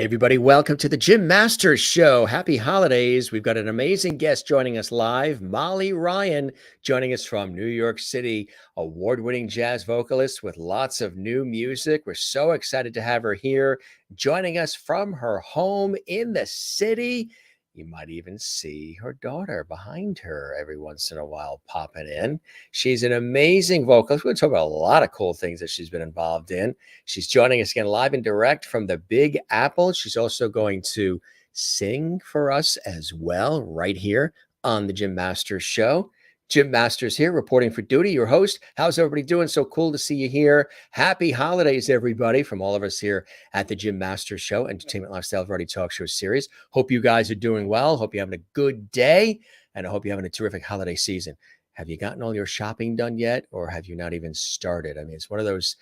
Everybody, welcome to the Jim Masters Show. Happy holidays. We've got an amazing guest joining us live, Molly Ryan, joining us from New York City, award-winning jazz vocalist with lots of new music. We're so excited to have her here, joining us from her home in the city. You might even see her daughter behind her every once in a while popping in. She's an amazing vocalist. We're going to talk about a lot of cool things that she's been involved in. She's joining us again live and direct from the Big Apple. She's also going to sing for us as well right here on the Jim Masters Show. Jim Masters here, reporting for duty, your host. How's everybody doing? So cool to see you here. Happy holidays, everybody, from all of us here at the Jim Masters Show, Entertainment Lifestyle Variety Talk Show series. Hope you guys are doing well. Hope you're having a good day, and I hope you're having a terrific holiday season. Have you gotten all your shopping done yet, or have you not even started? I mean, it's one of those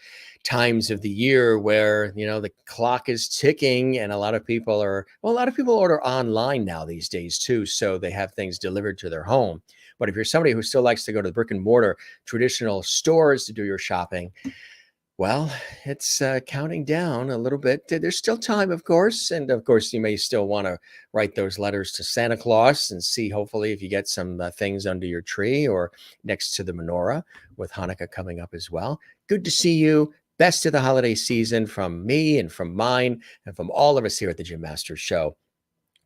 times of the year where, you know, the clock is ticking, and a lot of people order online now these days too, so they have things delivered to their home. But if you're somebody who still likes to go to the brick and mortar traditional stores to do your shopping, well, it's counting down a little bit. There's still time, of course. And of course, you may still want to write those letters to Santa Claus and see, hopefully, if you get some things under your tree or next to the menorah, with Hanukkah coming up as well. Good to see you. Best of the holiday season from me and from mine and from all of us here at the Jim Masters Show.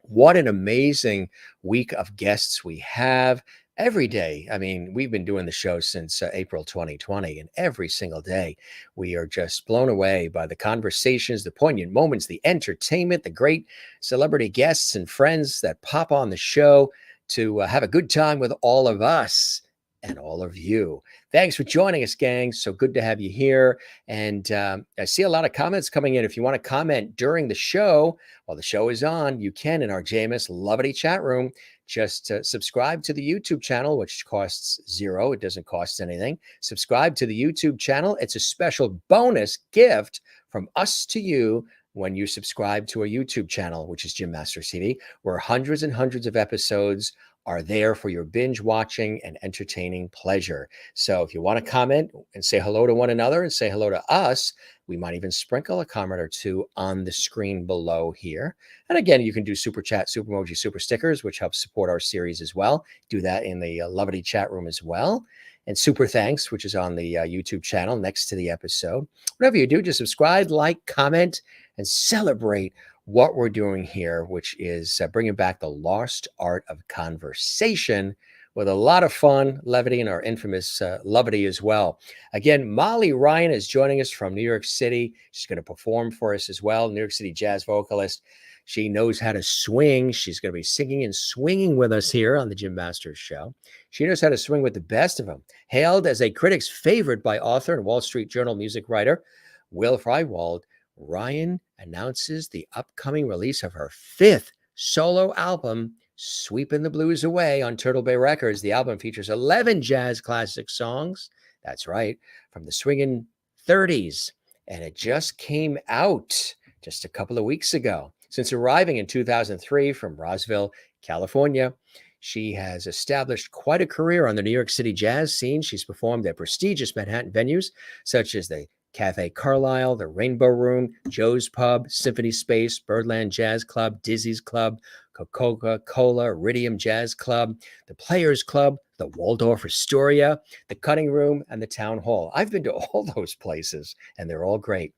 What an amazing week of guests we have. Every day. I mean, we've been doing the show since April 2020, and every single day we are just blown away by the conversations, the poignant moments, the entertainment, the great celebrity guests and friends that pop on the show to have a good time with all of us and all of you. Thanks for joining us, gang. So good to have you here. And I see a lot of comments coming in. If you want to comment during the show while the show is on, you can in our JMS Lovity chat room. Just subscribe to the YouTube channel, which costs $0. It doesn't cost anything. Subscribe to the YouTube channel. It's a special bonus gift from us to you when you subscribe to our YouTube channel, which is Jim Masters TV, where hundreds and hundreds of episodes are there for your binge watching and entertaining pleasure. So if you want to comment and say hello to one another and say hello to us, we might even sprinkle a comment or two on the screen below here. And again, you can do super chat, super emoji, super stickers, which helps support our series as well. Do that in the Lovity chat room as well. And super thanks, which is on the YouTube channel next to the episode. Whatever you do, just subscribe, like, comment, and celebrate what we're doing here, which is bringing back the lost art of conversation with a lot of fun, levity, and our infamous Lovity as well. Again, Molly Ryan is joining us from New York City. She's going to perform for us as well, New York City jazz vocalist. She knows how to swing. She's going to be singing and swinging with us here on the Jim Masters Show. She knows how to swing with the best of them. Hailed as a critic's favorite by author and Wall Street Journal music writer Will Friedwald, Ryan announces the upcoming release of her 5th solo album, Sweepin the Blues Away, on Turtle Bay Records. The album features 11 jazz classic songs. That's right, from the swingin' 30s. And it just came out just a couple of weeks ago. Since arriving in 2003 from Roseville, California, she has established quite a career on the New York City jazz scene. She's performed at prestigious Manhattan venues such as the Café Carlyle, the Rainbow Room, Joe's Pub, Symphony Space, Birdland Jazz Club, Dizzy's Club, Coca-Cola, Iridium Jazz Club, the Players Club, the Waldorf Astoria, the Cutting Room, and the Town Hall. I've been to all those places, and they're all great.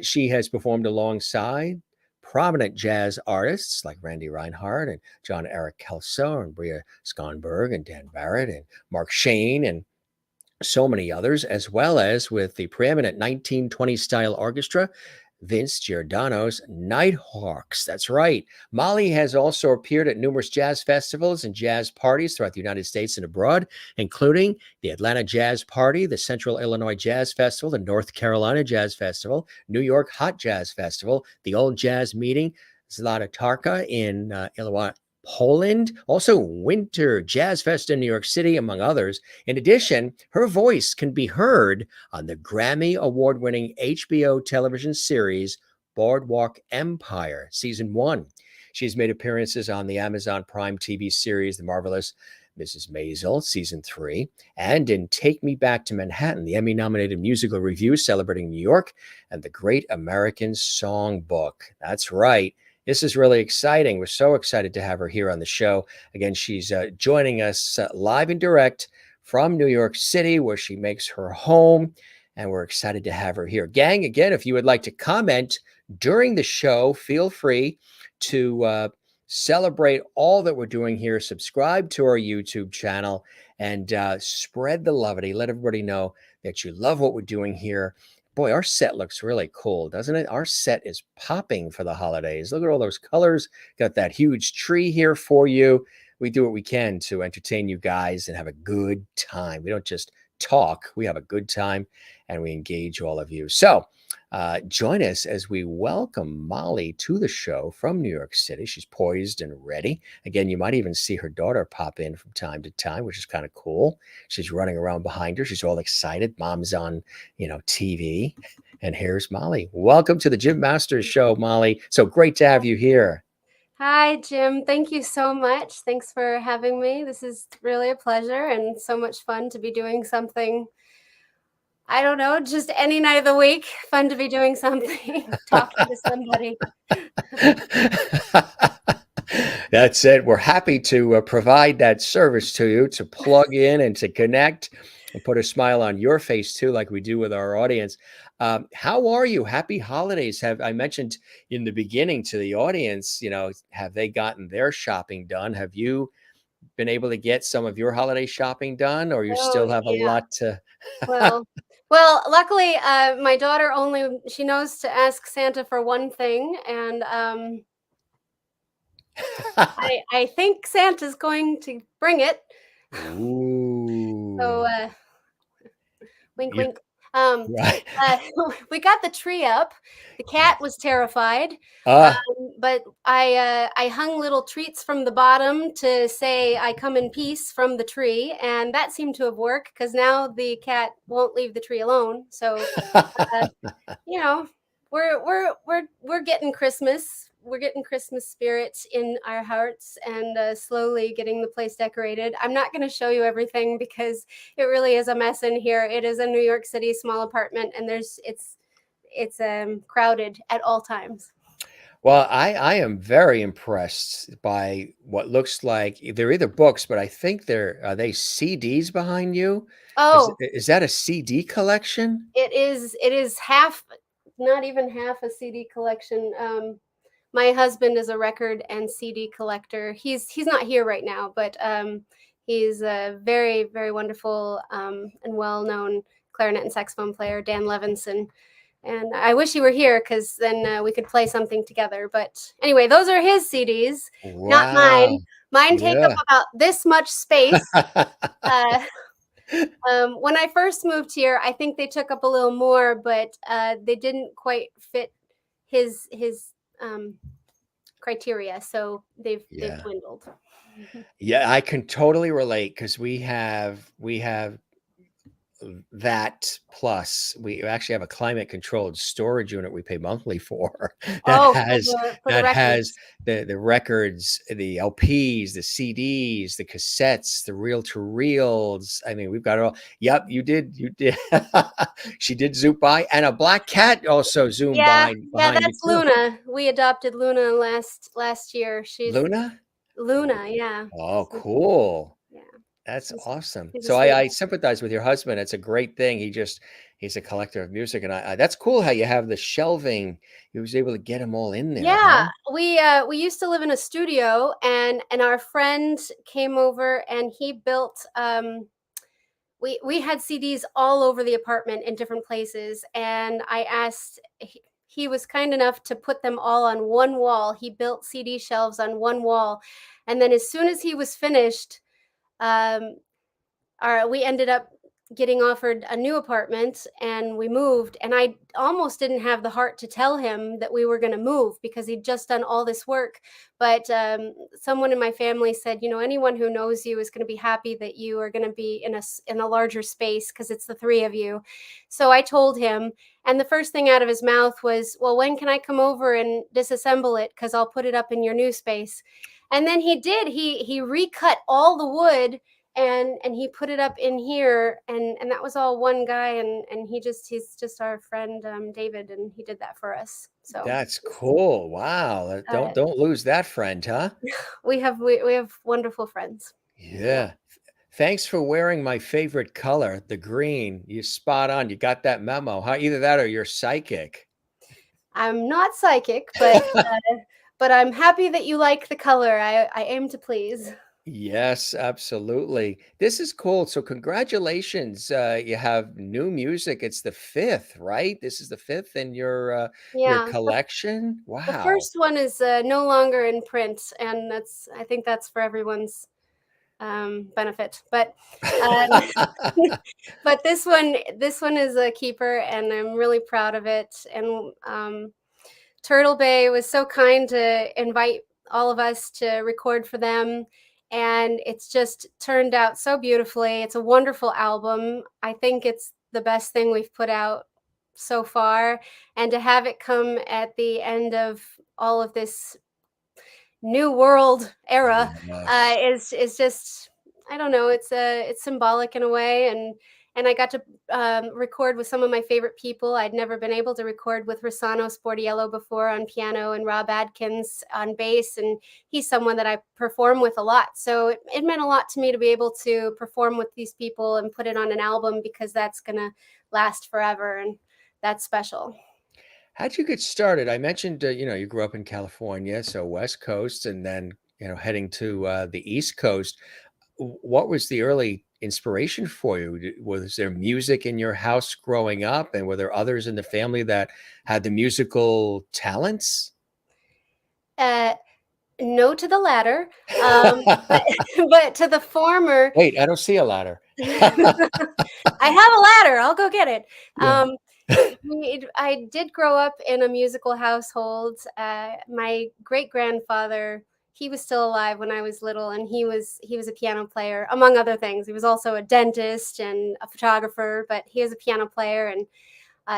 She has performed alongside prominent jazz artists like Randy Reinhart and Jon-Erik Kellso and Bria Skonberg and Dan Barrett and Mark Shane and so many others, as well as with the preeminent 1920 style orchestra, Vince Giordano's Nighthawks. That's right. Molly has also appeared at numerous jazz festivals and jazz parties throughout the United States and abroad, including the Atlanta Jazz Party, the Central Illinois Jazz Festival, the North Carolina Jazz Festival, New York Hot Jazz Festival, the Old Jazz Meeting, Zlatotarka in Illinois, Poland, also Winter Jazz Fest in New York City, among others. In addition, her voice can be heard on the Grammy Award-winning HBO television series Boardwalk Empire, Season 1. She's made appearances on the Amazon Prime TV series The Marvelous Mrs. Maisel, season 3, and in Take Me Back to Manhattan, the Emmy-nominated musical review celebrating New York and the Great American Songbook. That's right. This is really exciting. We're so excited to have her here on the show. Again, she's joining us live and direct from New York City, where she makes her home, and we're excited to have her here. Gang, again, if you would like to comment during the show, feel free to celebrate all that we're doing here. Subscribe to our YouTube channel and spread the levity. Let everybody know that you love what we're doing here. Boy, our set looks really cool, doesn't it? Our set is popping for the holidays. Look at all those colors. Got that huge tree here for you. We do what we can to entertain you guys and have a good time. We don't just talk, we have a good time and we engage all of you. So join us as we welcome Molly to the show from New York City. She's poised and ready. Again, you might even see her daughter pop in from time to time, which is kind of cool. She's running around behind her. She's all excited. Mom's on, TV. And here's Molly. Welcome to the Jim Masters Show, Molly. So great to have you here. Hi, Jim. Thank you so much. Thanks for having me. This is really a pleasure and so much fun to be doing something. I don't know, just any night of the week. Fun to be doing something, talking to somebody. That's it. We're happy to provide that service to you, to plug in and to connect and put a smile on your face too, like we do with our audience. How are you? Happy holidays. I mentioned in the beginning to the audience, have they gotten their shopping done? Have you been able to get some of your holiday shopping done, or you still have a lot to? Well, luckily, my daughter she knows to ask Santa for one thing, and I think Santa's going to bring it. Ooh. So, wink, wink. Right. We got the tree up. The cat was terrified, but I hung little treats from the bottom to say I come in peace from the tree, and that seemed to have worked because now the cat won't leave the tree alone. So, we're getting Christmas. We're getting Christmas spirit in our hearts and slowly getting the place decorated. I'm not going to show you everything because it really is a mess in here. It is a New York City small apartment, and it's crowded at all times. Well, I am very impressed by what looks like they're either books, but I think are they CDs behind you? Oh, is that a CD collection? It is half, not even half a CD collection. My husband is a record and CD collector. He's not here right now, but he's a very, very wonderful and well-known clarinet and saxophone player, Dan Levinson. And I wish he were here because then we could play something together. But anyway, those are his CDs, not mine. Mine take up about this much space. When I first moved here, I think they took up a little more, but they didn't quite fit his criteria, so they've dwindled. Yeah, I can totally relate because we have that plus we actually have a climate controlled storage unit we pay monthly for that has the records, the LPs, the CDs, the cassettes, the reel to reels. I mean, we've got it all. Yep, you did. She did zoom by, and a black cat also zoomed by. Yeah, that's Luna. We adopted Luna last year. She's Luna, yeah. Oh, cool. Yeah. That's awesome. So I sympathize with your husband. It's a great thing. He's a collector of music, and that's cool how you have the shelving. He was able to get them all in there. Yeah, huh? We used to live in a studio, and our friend came over, and he built. We had CDs all over the apartment in different places, and I asked. He was kind enough to put them all on one wall. He built CD shelves on one wall, and then as soon as he was finished. We ended up getting offered a new apartment, and we moved, and I almost didn't have the heart to tell him that we were going to move because he'd just done all this work. But someone in my family said, anyone who knows you is going to be happy that you are going to be in a larger space because it's the three of you. So I told him, and the first thing out of his mouth was, well, when can I come over and disassemble it? Because I'll put it up in your new space. And then he recut all the wood and he put it up in here, and that was all one guy, and he's just our friend, David, and he did that for us. So That's cool. Wow. uh, Don't lose that friend, huh? we have wonderful friends. Yeah. Yeah. Thanks for wearing my favorite color, the green. You spot on. You got that memo, huh? Either that or you're psychic. I'm not psychic, but I'm happy that you like the color. I aim to please. Yes, absolutely. This is cool. So congratulations. You have new music. It's the fifth, right? This is the fifth in your Yeah. collection. The Wow. first one is no longer in print, and I think that's for everyone's benefit. But um, but this one is a keeper, and I'm really proud of it. And Turtle Bay was so kind to invite all of us to record for them. And it's just turned out so beautifully. It's a wonderful album. I think it's the best thing we've put out so far. And to have it come at the end of all of this new world era Yes. is just, I don't know, it's symbolic in a way. And I got to record with some of my favorite people. I'd never been able to record with Rossano Sportiello before on piano, and Rob Adkins on bass, and he's someone that I perform with a lot. So it meant a lot to me to be able to perform with these people and put it on an album, because that's gonna last forever, and that's special. How'd you get started? I mentioned, you grew up in California, so West Coast, and then, heading to the East Coast. What was the early inspiration for you? Was there music in your house growing up, and were there others in the family that had the musical talents? uh, no to the latter, but but to the former. Wait, I don't see a ladder. I have a ladder. I'll go get it. Yeah. I did grow up in a musical household. My great grandfather, he was still alive when I was little, and he was a piano player, among other things. He was also a dentist and a photographer, but he was a piano player, and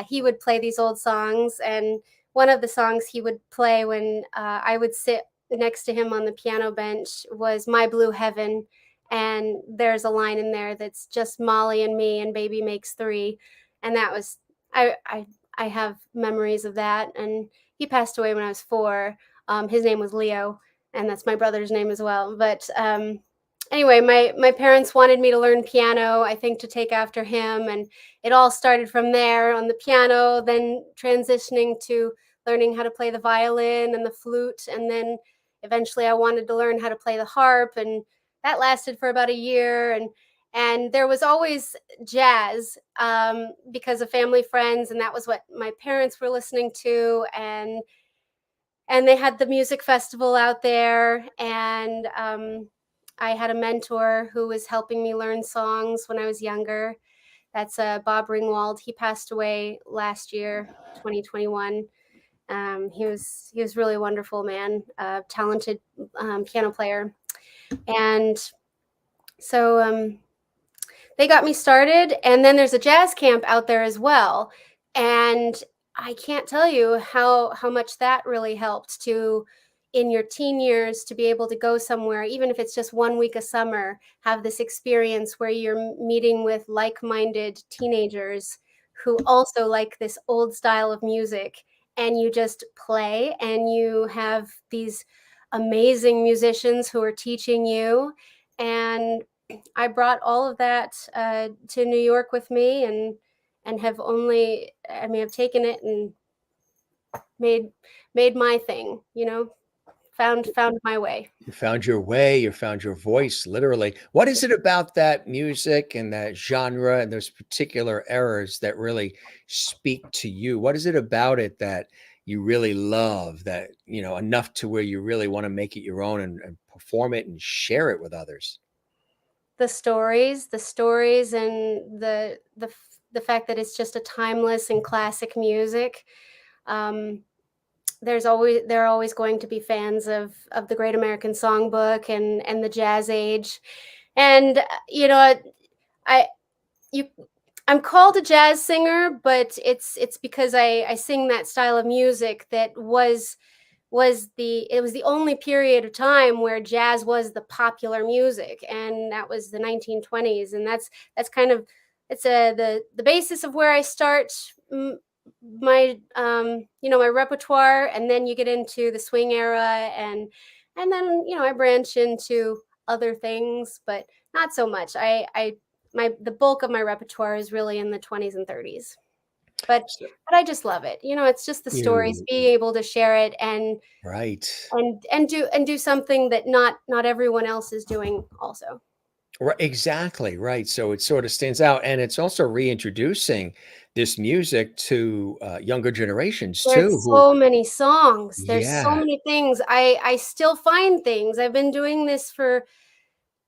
he would play these old songs. And one of the songs he would play when I would sit next to him on the piano bench was "My Blue Heaven." And there's a line in there that's just Molly and me and baby makes three. And that was, I have memories of that. And he passed away when I was 4. His name was Leo, and that's my brother's name as well. But anyway, my parents wanted me to learn piano, I think, to take after him. And it all started from there on the piano, then transitioning to learning how to play the violin and the flute. And then eventually I wanted to learn how to play the harp, and that lasted for about a year. And there was always jazz, because of family friends, and that was what my parents were listening to. And they had the music festival out there, and I had a mentor who was helping me learn songs when I was younger. That's Bob Ringwald. He passed away last year, 2021. He was really wonderful man, talented piano player. And so they got me started. And then there's a jazz camp out there as well. And I can't tell you how much that really helped to, in your teen years, to be able to go somewhere, even if it's just 1 week a summer, have this experience where you're meeting with like-minded teenagers who also like this old style of music, and you just play, and you have these amazing musicians who are teaching you. And I brought all of that to New York with me, and have only, I mean, I've taken it and made my thing, found my way. You found your way, you found your voice, literally. What is it about that music and that genre and those particular eras that really speak to you? What is it about it that you really love, that, enough to where you really want to make it your own and perform it and share it with others? The stories, and the fact that it's just a timeless and classic music. Um, there are always going to be fans of the Great American Songbook and the Jazz Age. And I you I'm called a jazz singer, but it's because I sing that style of music that was it was the only period of time where jazz was the popular music, and that was the 1920s. And that's kind of, it's the basis of where I start my my repertoire, and then you get into the swing era, and then I branch into other things, but not so much. The bulk of my repertoire is really in the 20s and 30s. But I just love it. It's just the stories, being able to share it, and right. and do something that not everyone else is doing also. Right, exactly, right. So it sort of stands out, and it's also reintroducing this music to younger generations too. There's so many songs. There's so Yeah, many things. I still find things. I've been doing this for,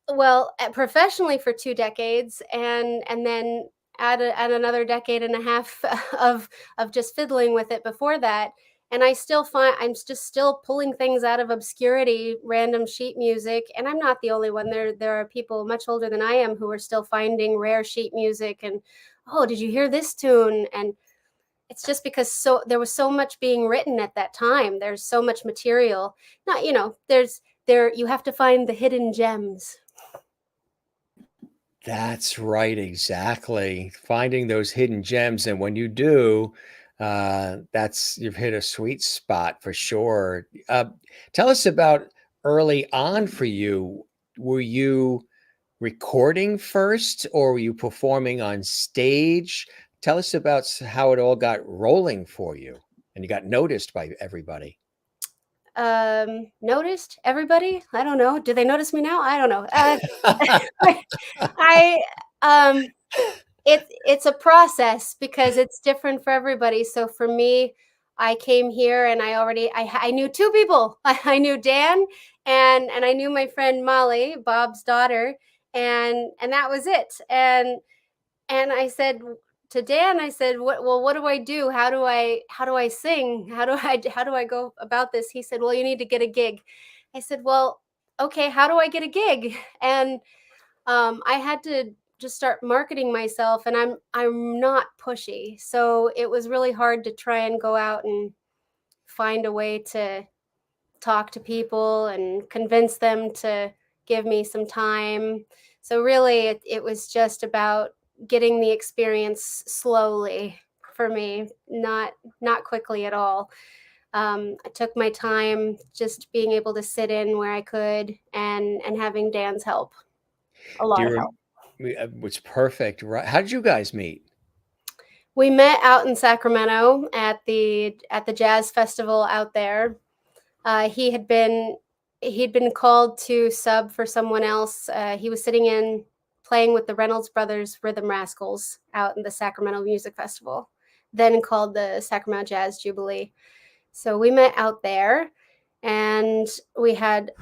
well, professionally for 2 decades, and then add another decade and a half of just fiddling with it before that. And I still find I'm just still pulling things out of obscurity, random sheet music, and I'm not the only one. There are people much older than I am who are still finding rare sheet music, and, oh, did you hear this tune? And it's just because there was so much being written at that time. There's so much material. Not, you have to find the hidden gems. that's right, exactly. Finding those hidden gems, and when you do, you've hit a sweet spot for sure. Tell us about early on for you. Were you recording first, or were you performing on stage? Tell us about how it all got rolling for you and you got noticed by everybody. Noticed everybody? I don't know. Do they notice me now? I don't know. I it's a process because it's different for everybody. So for me, I came here and I knew 2 people. I knew Dan, and I knew my friend Molly, Bob's daughter, and that was it. And I said to Dan, I said, what do I do? How do I sing? How do I go about this? He said, well, you need to get a gig. I said, well, okay, how do I get a gig? And I had to just start marketing myself, and I'm not pushy. So it was really hard to try and go out and find a way to talk to people and convince them to give me some time. So really it was just about getting the experience slowly for me, not quickly at all. I took my time, just being able to sit in where I could, and having Dan's help. A Do lot you of help. it's perfect, right? How did you guys meet? We met out in Sacramento at the jazz festival out there. He'd been called to sub for someone else. He was sitting in playing with the Reynolds Brothers Rhythm Rascals out in the Sacramento Music Festival, then called the Sacramento Jazz Jubilee. So we met out there, and we had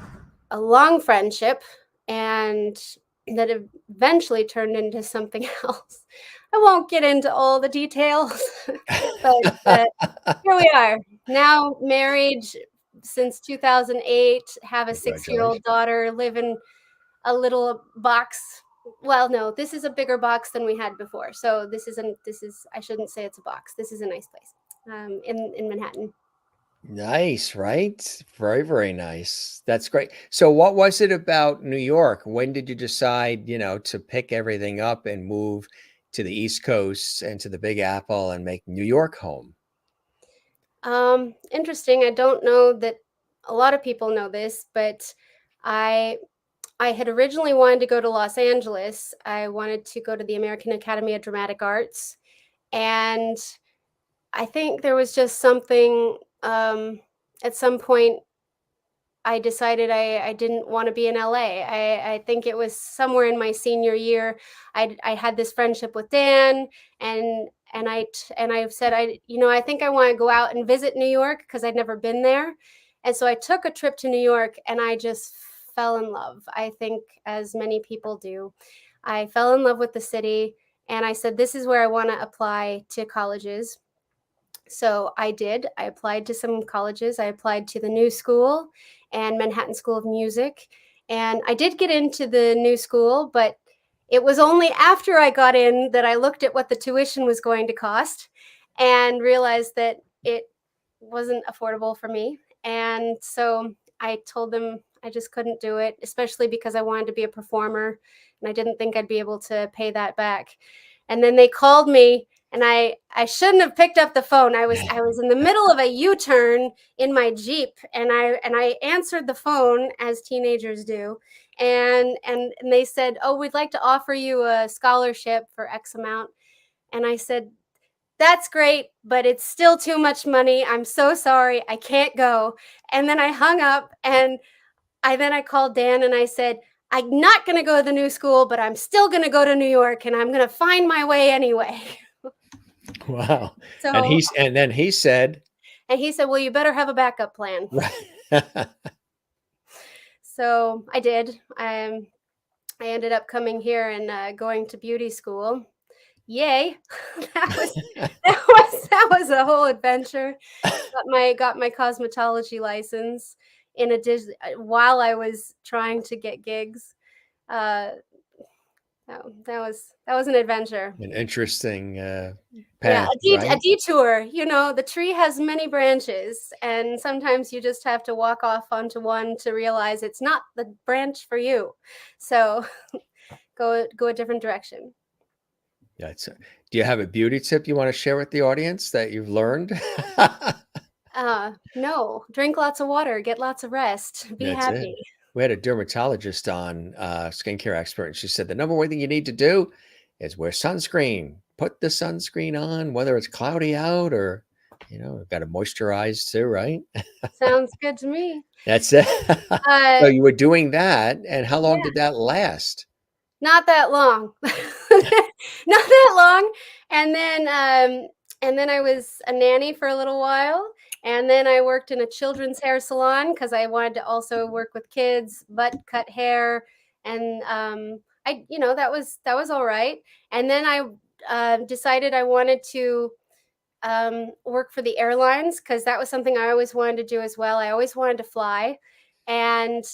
a long friendship, and that eventually turned into something else. I won't get into all the details, but here we are, now married since 2008, have a 6-year-old daughter, live in a little box. Well, no, this is a bigger box than we had before. So I shouldn't say it's a box. This is a nice place in Manhattan. Nice, right? Very, very nice. That's great. So what was it about New York? When did you decide, to pick everything up and move to the East Coast and to the Big Apple and make New York home? Interesting. I don't know that a lot of people know this, but I had originally wanted to go to Los Angeles. I wanted to go to the American Academy of Dramatic Arts, and I think there was just something, at some point I decided I didn't want to be in LA. I think it was somewhere in my senior year. I had this friendship with Dan, and I said, I think I want to go out and visit New York because I'd never been there. And so I took a trip to New York, and I just fell in love. I think, as many people do, I fell in love with the city, and I said, this is where I want to apply to colleges. So I did. I applied to some colleges. I applied to the New School and Manhattan School of Music. And I did get into the New School, but it was only after I got in that I looked at what the tuition was going to cost and realized that it wasn't affordable for me. And so I told them I just couldn't do it, especially because I wanted to be a performer and I didn't think I'd be able to pay that back. And then they called me, and I shouldn't have picked up the phone. I was in the middle of a U-turn in my Jeep, and I answered the phone as teenagers do. And they said, "Oh, we'd like to offer you a scholarship for X amount." And I said, "That's great, but it's still too much money. I'm so sorry. I can't go." And then I hung up, and I called Dan and I said, "I'm not going to go to the new school, but I'm still going to go to New York, and I'm going to find my way anyway." Wow. And So, then he said, and he said, "Well, you better have a backup plan." right. So I did. I ended up coming here and going to beauty school. Yay! That was a whole adventure. Got my cosmetology license in addition while I was trying to get gigs. Uh, that was an adventure. An interesting Yeah, path, a right? detour. You know, the tree has many branches, and sometimes you just have to walk off onto one to realize it's not the branch for you. So go a different direction. Yeah. Do you have a beauty tip you want to share with the audience that you've learned? No, drink lots of water, get lots of rest, be That's it. happy. We had a dermatologist on, skincare expert, and she said the number one thing you need to do is wear sunscreen. Put the sunscreen on, whether it's cloudy out or, got to moisturize too, right? Sounds good to me. That's it. Uh, So you were doing that, and how long yeah, did that last? not that long. Not that long. And then I was a nanny for a little while. And then I worked in a children's hair salon because I wanted to also work with kids, butt cut hair. And that was all right. And then I decided I wanted to work for the airlines because that was something I always wanted to do as well. I always wanted to fly. And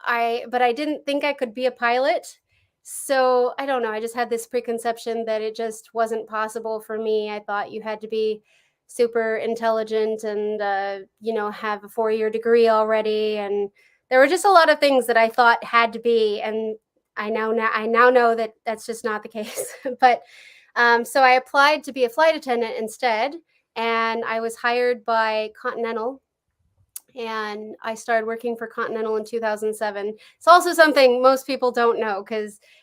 but I didn't think I could be a pilot. So I don't know. I just had this preconception that it just wasn't possible for me. I thought you had to be super intelligent and, have a 4-year degree already. And there were just a lot of things that I thought had to be. And I now know that that's just not the case. But so I applied to be a flight attendant instead. And I was hired by Continental, and I started working for Continental in 2007. It's also something most people don't know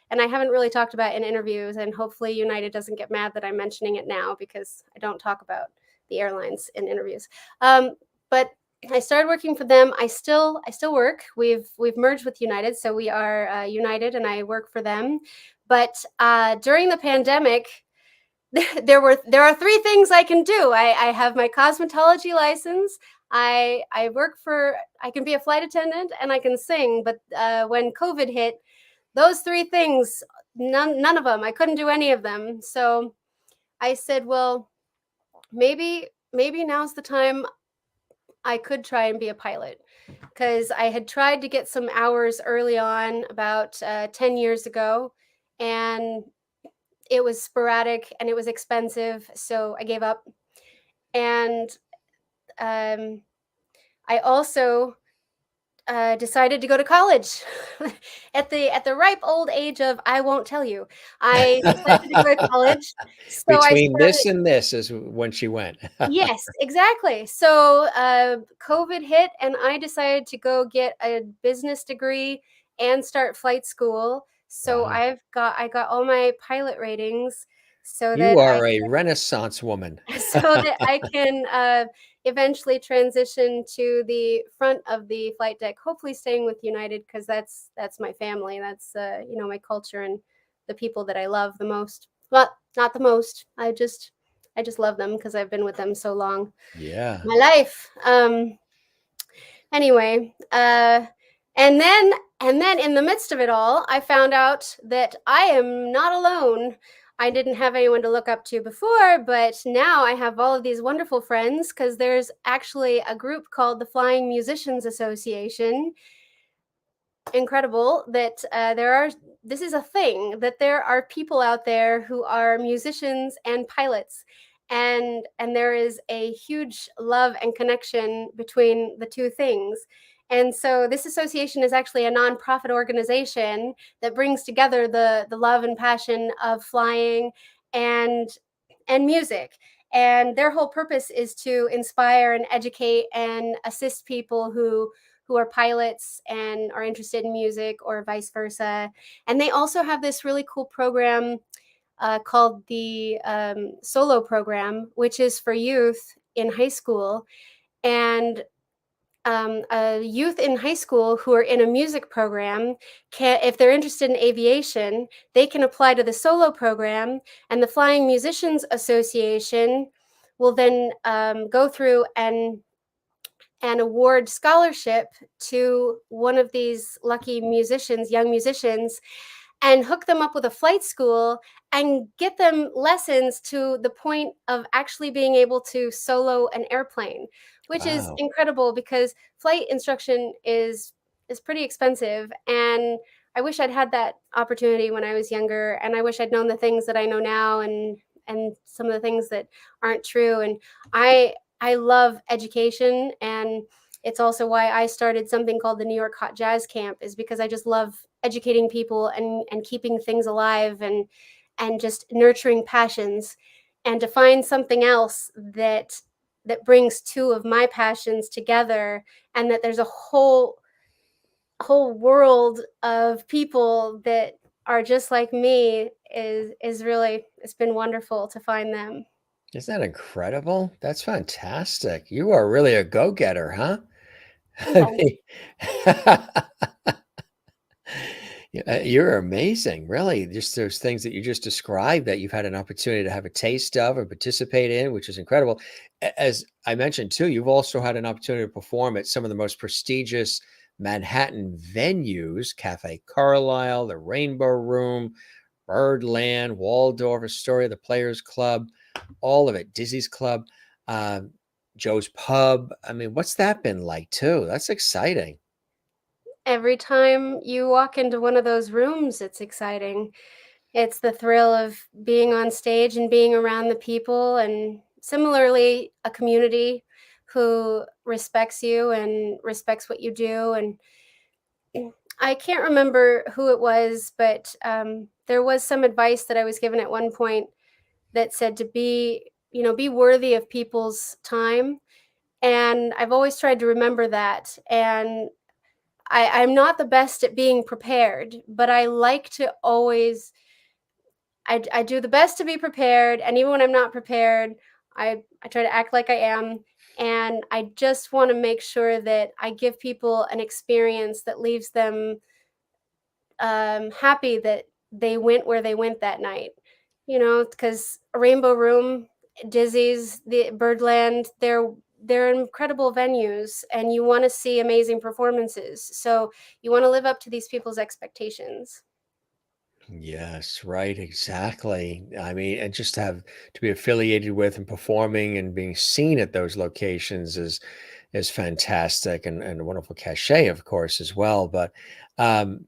and I haven't really talked about in interviews, and hopefully United doesn't get mad that I'm mentioning it now because I don't talk about the airlines in interviews. But I started working for them. I still work. We've merged with United, so we are United, and I work for them. But during the pandemic, there are 3 things I can do. I have my cosmetology license. I can be a flight attendant, and I can sing. But when COVID hit, those 3 things, none of them, I couldn't do any of them. So I said, well, maybe now's the time I could try and be a pilot, because I had tried to get some hours early on about 10 years ago, and it was sporadic and it was expensive. So I gave up. And I also decided to go to college at the ripe old age of I won't tell you. I decided to go to college. So I Between this started. and this is when she went. Yes, exactly. So COVID hit, and I decided to go get a business degree and start flight school. So Wow. I got all my pilot ratings so You that are a Renaissance woman. I can eventually transition to the front of the flight deck, hopefully staying with United, because that's my family. That's my culture and the people that I love the most. Well, not the most. I just love them because I've been with them so long. Yeah. My life. Anyway, and then in the midst of it all, I found out that I am not alone. I didn't have anyone to look up to before, but now I have all of these wonderful friends because there's actually a group called the Flying Musicians Association. Incredible that this is a thing, that there are people out there who are musicians and pilots. and there is a huge love and connection between the two things. And so this association is actually a nonprofit organization that brings together the love and passion of flying and music. And their whole purpose is to inspire and educate and assist people who are pilots and are interested in music, or vice versa. And they also have this really cool program called the Solo Program, which is for youth in high school. And youth in high school who are in a music program can, if they're interested in aviation, they can apply to the Solo Program, and the Flying Musicians Association will then go through and award scholarship to one of these lucky musicians, young musicians, and hook them up with a flight school and get them lessons to the point of actually being able to solo an airplane, which is Wow. incredible because flight instruction is pretty expensive. And I wish I'd had that opportunity when I was younger, and I wish I'd known the things that I know now, and some of the things that aren't true. And I love education, and it's also why I started something called the New York Hot Jazz Camp, is because I just love educating people and keeping things alive, and just nurturing passions. And to find something else that brings two of my passions together, and that there's a whole world of people that are just like me, is really, it's been wonderful to find them. Isn't that incredible? That's fantastic. You are really a go-getter, huh? I Well, mean, yeah, you're amazing, really. Just those things that you just described that you've had an opportunity to have a taste of or participate in, which is incredible. As I mentioned too, you've also had an opportunity to perform at some of the most prestigious Manhattan venues: Café Carlyle, the Rainbow Room, Birdland, Waldorf Astoria, the Players Club, all of it, Dizzy's Club, um, Joe's Pub. I mean, what's that been like too? That's exciting. every time you walk into one of those rooms, it's exciting. It's the thrill of being on stage and being around the people, and similarly, a community who respects you and respects what you do. And I can't remember who it was, but there was some advice that I was given at one point that said to be, be worthy of people's time. And I've always tried to remember that. And I'm not the best at being prepared, but I like to always, I do the best to be prepared. And even when I'm not prepared, I try to act like I am. And I just want to make sure that I give people an experience that leaves them happy that they went where they went that night. Because Rainbow Room, Dizzy's, the Birdland, they're incredible venues, and you want to see amazing performances. So you want to live up to these people's expectations. Yes, right, exactly. I mean, and just to be affiliated with and performing and being seen at those locations is fantastic, and a wonderful cachet, of course, as well. But um,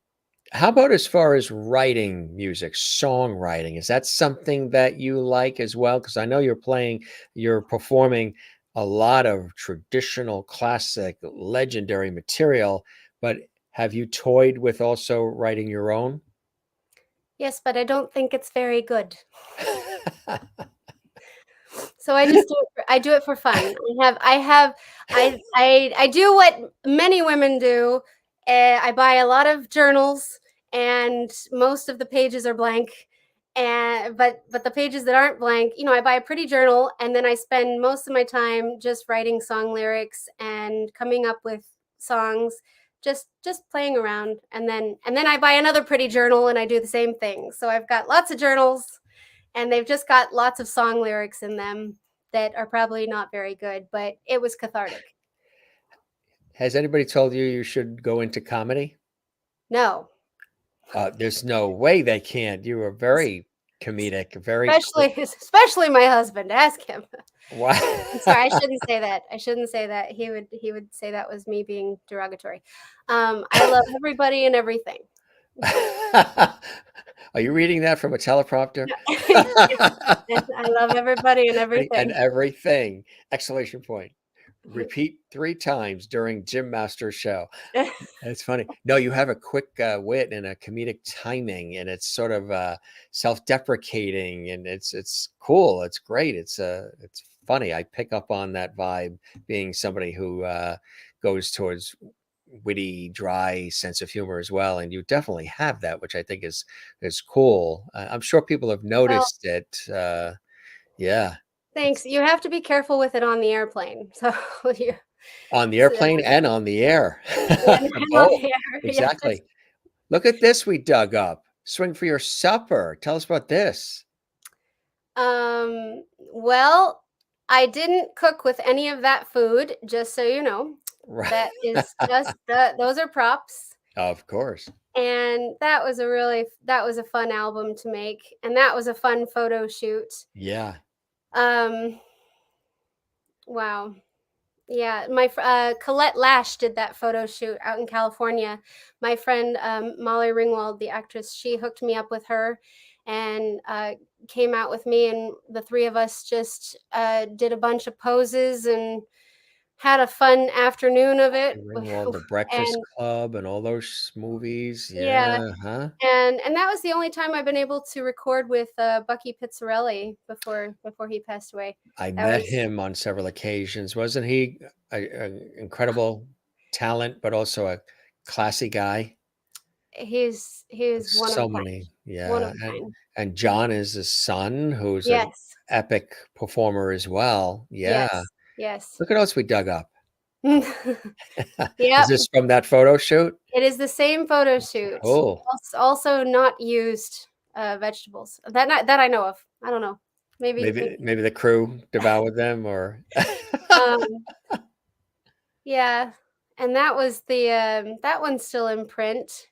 how about as far as writing music, songwriting? Is that something that you like as well? Because I know you're performing a lot of traditional, classic, legendary material, but have you toyed with also writing your own? Yes, but I don't think it's very good. So I just I do it for fun. I do what many women do. I buy a lot of journals, and most of the pages are blank. And but the pages that aren't blank, I buy a pretty journal, and then I spend most of my time just writing song lyrics and coming up with songs, just playing around. And then I buy another pretty journal, and I do the same thing. So I've got lots of journals, and they've just got lots of song lyrics in them that are probably not very good, but it was cathartic. Has anybody told you you should go into comedy? No, There's no way they can't. You are very comedic, very especially my husband. Ask him. wow. I'm sorry, I shouldn't say that. I shouldn't say that. He would say that was me being derogatory. I love everybody and everything. Are you reading that from a teleprompter? Yes, I love everybody and And everything. everything! Exclamation point. Repeat 3 times during Jim Master's show. That's funny. No, you have a quick wit and a comedic timing, and it's sort of self-deprecating, and it's cool. It's great. It's funny. I pick up on that vibe, being somebody who goes towards witty, dry sense of humor as well. And you definitely have that, which I think is cool. I'm sure people have Well, noticed it. Yeah, thanks. it's You have to be careful with it on the airplane. So you on the so airplane and on the air. and on Both. the air. Yes. Exactly. Look at this we dug up. Swing for your supper. Tell us about this. Well, I didn't cook with any of that food, just so you know. Right. That is just those are props. Of course. And that was a fun album to make, and that was a fun photo shoot. Yeah. Um, wow. Yeah, Colette Lash did that photo shoot out in California. My friend Molly Ringwald, the actress, she hooked me up with her, and came out with me, and the three of us just did a bunch of poses and had a fun afternoon of it. Ringwald, The Breakfast And Club, and all those movies. yeah, Yeah. Huh? and that was the only time I've been able to record with Bucky Pizzarelli before he passed away. I That met was him on several occasions. Wasn't he an incredible talent, but also a classy guy? he's one of a So kind. many. One of Yeah. a kind. And John is his son, who's an Yes. epic performer as well. Yeah. Yes. Yes. Look at us we dug up. Is Yep. this from that photo shoot? It is the same photo shoot. Cool. Also not used vegetables that I know of. I don't know. Maybe. Maybe the crew devoured them, or Um, yeah. And that was that one's still in print.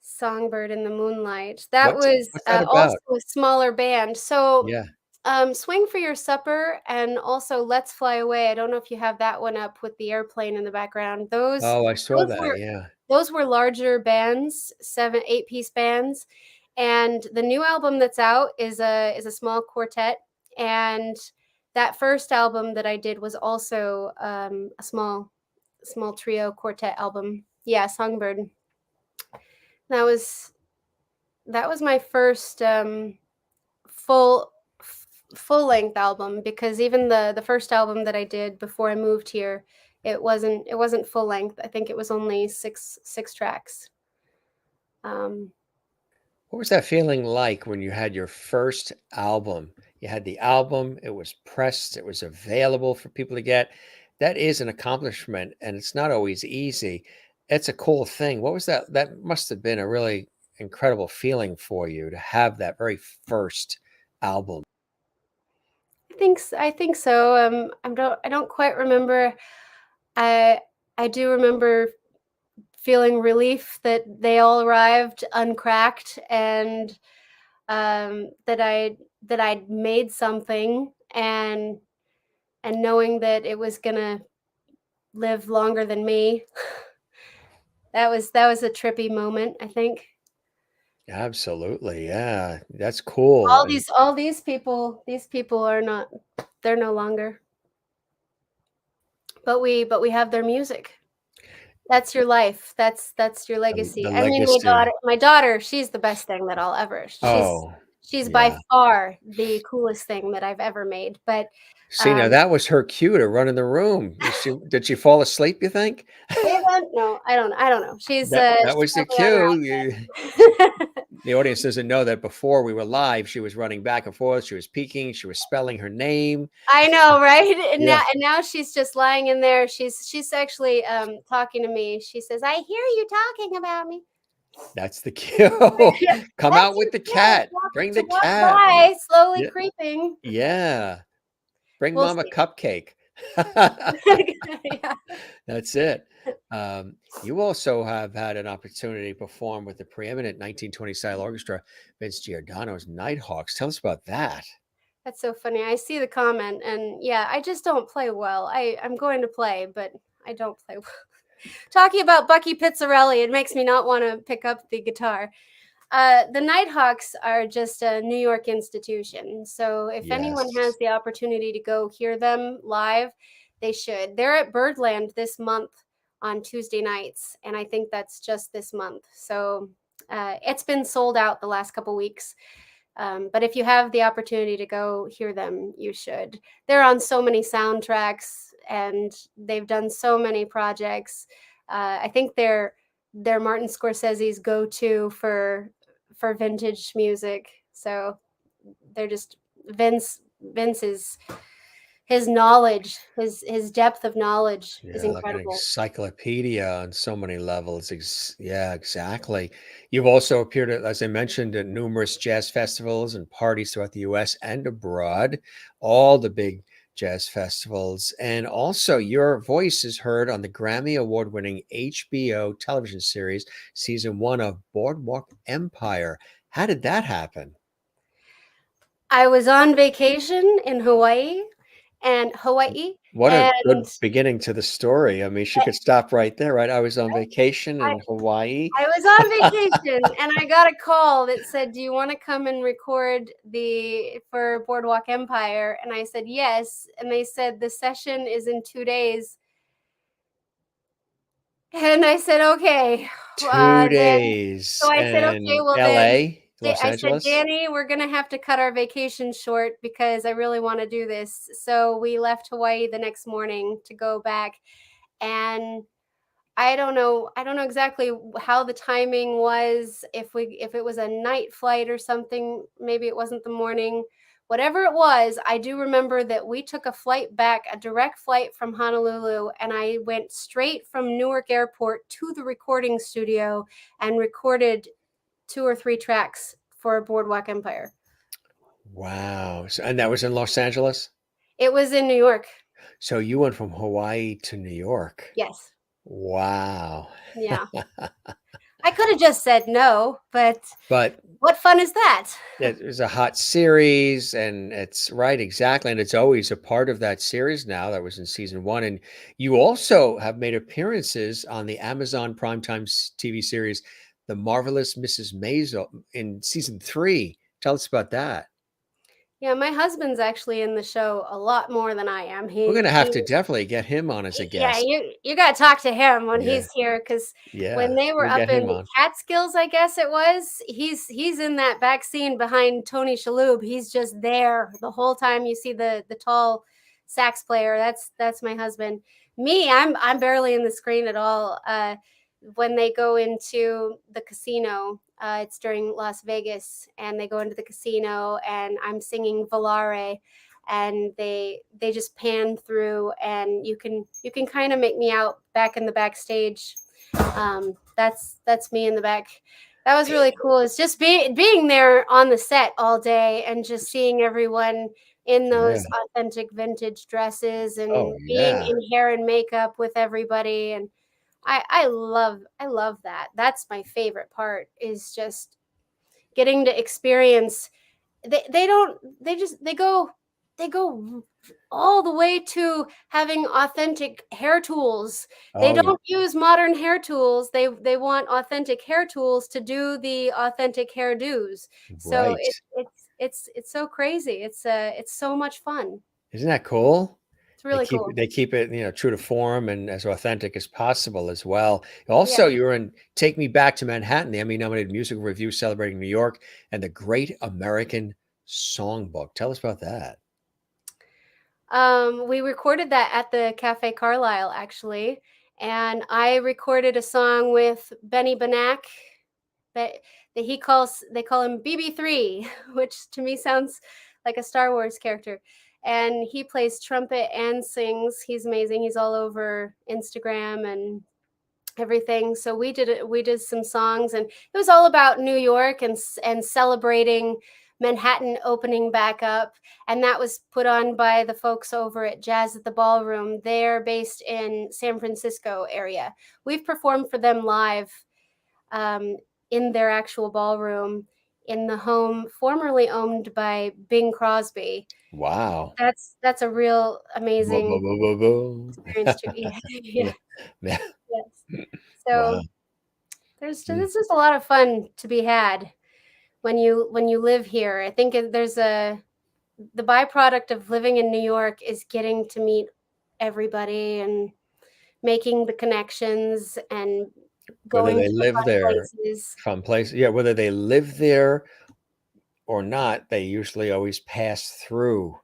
Songbird in the Moonlight. That was what's that also about? a smaller band. So Yeah. Swing for Your Supper and also Let's Fly Away. I don't know if you have that one up with the airplane in the background. Oh, I saw Those that. were Yeah. those were larger bands, 7, 8-piece bands. And the new album that's out is a small quartet. And that first album that I did was also a small trio quartet album. Yeah, Songbird. That was my first full full length album, because even the first album that I did before I moved here, it wasn't full length. I think it was only six tracks. Um, What was that feeling like when you had your first album? You had the album, it was pressed, it was available for people to get. That is an accomplishment, and it's not always easy. It's a cool thing. What was that? That must have been a really incredible feeling for you to have that very first album. I think so. I don't quite remember. I I do remember feeling relief that they all arrived uncracked, and that I'd made something, and knowing that it was gonna live longer than me. That was a trippy moment, I think. Absolutely. Yeah. That's cool. And All these people are not, they're no longer. But we have their music. That's your life. That's your legacy. the I mean, legacy. my daughter, she's the best thing that I'll ever. Oh, She's by yeah. far the coolest thing that I've ever made. But See, now um that was her cue to run in the room. Did she fall asleep, you think? no, I don't know. That She's was the probably on her cue. iPad. The audience doesn't know that before we were live, she was running back and forth. She was peeking. She was spelling her name. I know, right? Yeah, And now she's just lying in there. She's actually talking to me. She says, "I hear you talking about me." that's the cue. Yeah, Come that's out your with the cue cat. Bring to the walk cat. by, slowly Yeah, creeping. yeah. Bring We'll mom a see. cupcake. Yeah. That's it. You also have had an opportunity to perform with the preeminent 1920 style orchestra, Vince Giordano's Nighthawks. Tell us about that. That's so funny. I see the comment, and yeah, I just don't play well. I'm going to play, but I don't play well. Talking about Bucky Pizzarelli, it makes me not want to pick up the guitar. The Nighthawks are just a New York institution. So if anyone has Yes. the opportunity to go hear them live, they should. They're at Birdland this month on Tuesday nights, and I think that's just this month. So it's been sold out the last couple weeks. But if you have the opportunity to go hear them, you should. They're on so many soundtracks, and they've done so many projects. I think they're Martin Scorsese's go-to for vintage music. So they're just Vince's his knowledge, his depth of knowledge is Yeah, like an incredible. encyclopedia on so many levels. Yeah, exactly. You've also appeared, as I mentioned, at numerous jazz festivals and parties throughout the US and abroad, all the big jazz festivals. And also, your voice is heard on the Grammy Award winning HBO television series, season 1 of Boardwalk Empire. How did that happen? I was on vacation in Hawaii, What a and good beginning to the story. I mean, she could stop right there, right? I was on vacation I, in Hawaii. I was on vacation and I got a call that said, "Do you want to come and record for Boardwalk Empire?" And I said, "Yes." And they said, "The session is in 2 days." And I said, "Okay." 2 Then, days so I said, "Okay, in well then." LA, Los I said, Angeles? "Danny, we're going to have to cut our vacation short because I really want to do this." So we left Hawaii the next morning to go back. And I don't know exactly how the timing was, if it was a night flight or something, maybe it wasn't the morning. Whatever it was, I do remember that we took a flight back, a direct flight from Honolulu, and I went straight from Newark Airport to the recording studio and recorded 2 or 3 tracks for Boardwalk Empire. Wow. And that was in Los Angeles? It was in New York. So you went from Hawaii to New York. Yes. Wow. Yeah. I could have just said no, but But what fun is that? it was a hot series, and it's right, exactly. And it's always a part of that series now that was in season 1. And you also have made appearances on the Amazon Primetime TV series, The Marvelous Mrs. Maisel, in season 3. Tell us about that. Yeah, my husband's actually in the show a lot more than I am. We're He gonna have he to definitely get him on as a Yeah, guest. you gotta talk to him when Yeah, he's here, because when yeah, they were we'll up get in him on. Catskills, I guess it was, he's in that back scene behind Tony Shalhoub. He's just there the whole time. You see the tall sax player. That's my husband. Me, I'm barely in the screen at all. When they go into the casino, it's during Las Vegas, and they go into the casino, and I'm singing Volare, and they just pan through, and you can kind of make me out back in the backstage. That's me in the back. That was really cool. It's just being there on the set all day and just seeing everyone in Yeah. those authentic vintage dresses Oh, and being yeah. in hair and makeup with everybody. And I love that. That's my favorite part, is just getting to experience. They don't they go all the way to having authentic hair tools. They Oh, don't use modern hair tools. They want authentic hair tools to do the authentic hairdos. So right. it's so crazy. It's so much fun. Isn't that cool? It's really cool. They keep it, true to form and as authentic as possible as well. Yeah. Also, you were in Take Me Back to Manhattan, the Emmy-nominated musical review celebrating New York and the Great American Songbook. Tell us about that. We recorded that at the Café Carlyle, actually, and I recorded a song with Benny Benack, but they call him BB3, which to me sounds like a Star Wars character. And he plays trumpet and sings. He's amazing. He's all over Instagram and everything. So we did some songs, and it was all about New York and celebrating Manhattan opening back up. And that was put on by the folks over at Jazz at the Ballroom. They're based in San Francisco area. We've performed for them live in their actual ballroom in the home formerly owned by Bing Crosby. Wow. That's a real Whoa, amazing whoa, whoa, whoa, whoa. experience too. Yeah. Yeah. Yes. So Wow. there's just a lot of fun to be had when you live here. I think there's the byproduct of living in New York is getting to meet everybody and making the connections and Whether going they to the live fun there places. from place, yeah, whether they live there or not, they usually always pass through.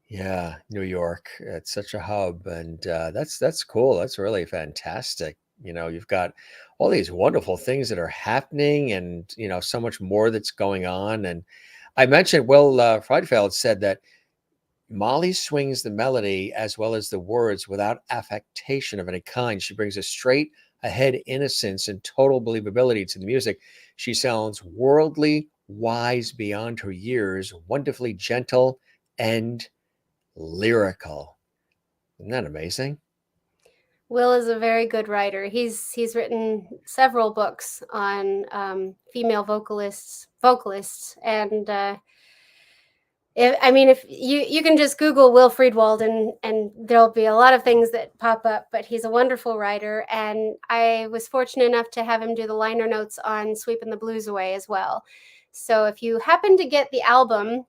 Yeah, New York. It's such a hub, and that's cool. That's really fantastic. You've got all these wonderful things that are happening, and so much more that's going on. And I mentioned, Will Friedwald said that Molly swings the melody as well as the words without affectation of any kind. She brings a straight ahead innocence and total believability to the music. She sounds worldly, wise beyond her years, wonderfully gentle and lyrical. Isn't that amazing? Will is a very good writer. He's written several books on female vocalists, and if you can just Google Will Friedwald, and there'll be a lot of things that pop up. But he's a wonderful writer, and I was fortunate enough to have him do the liner notes on "Sweepin the Blues Away" as well. So if you happen to get the album,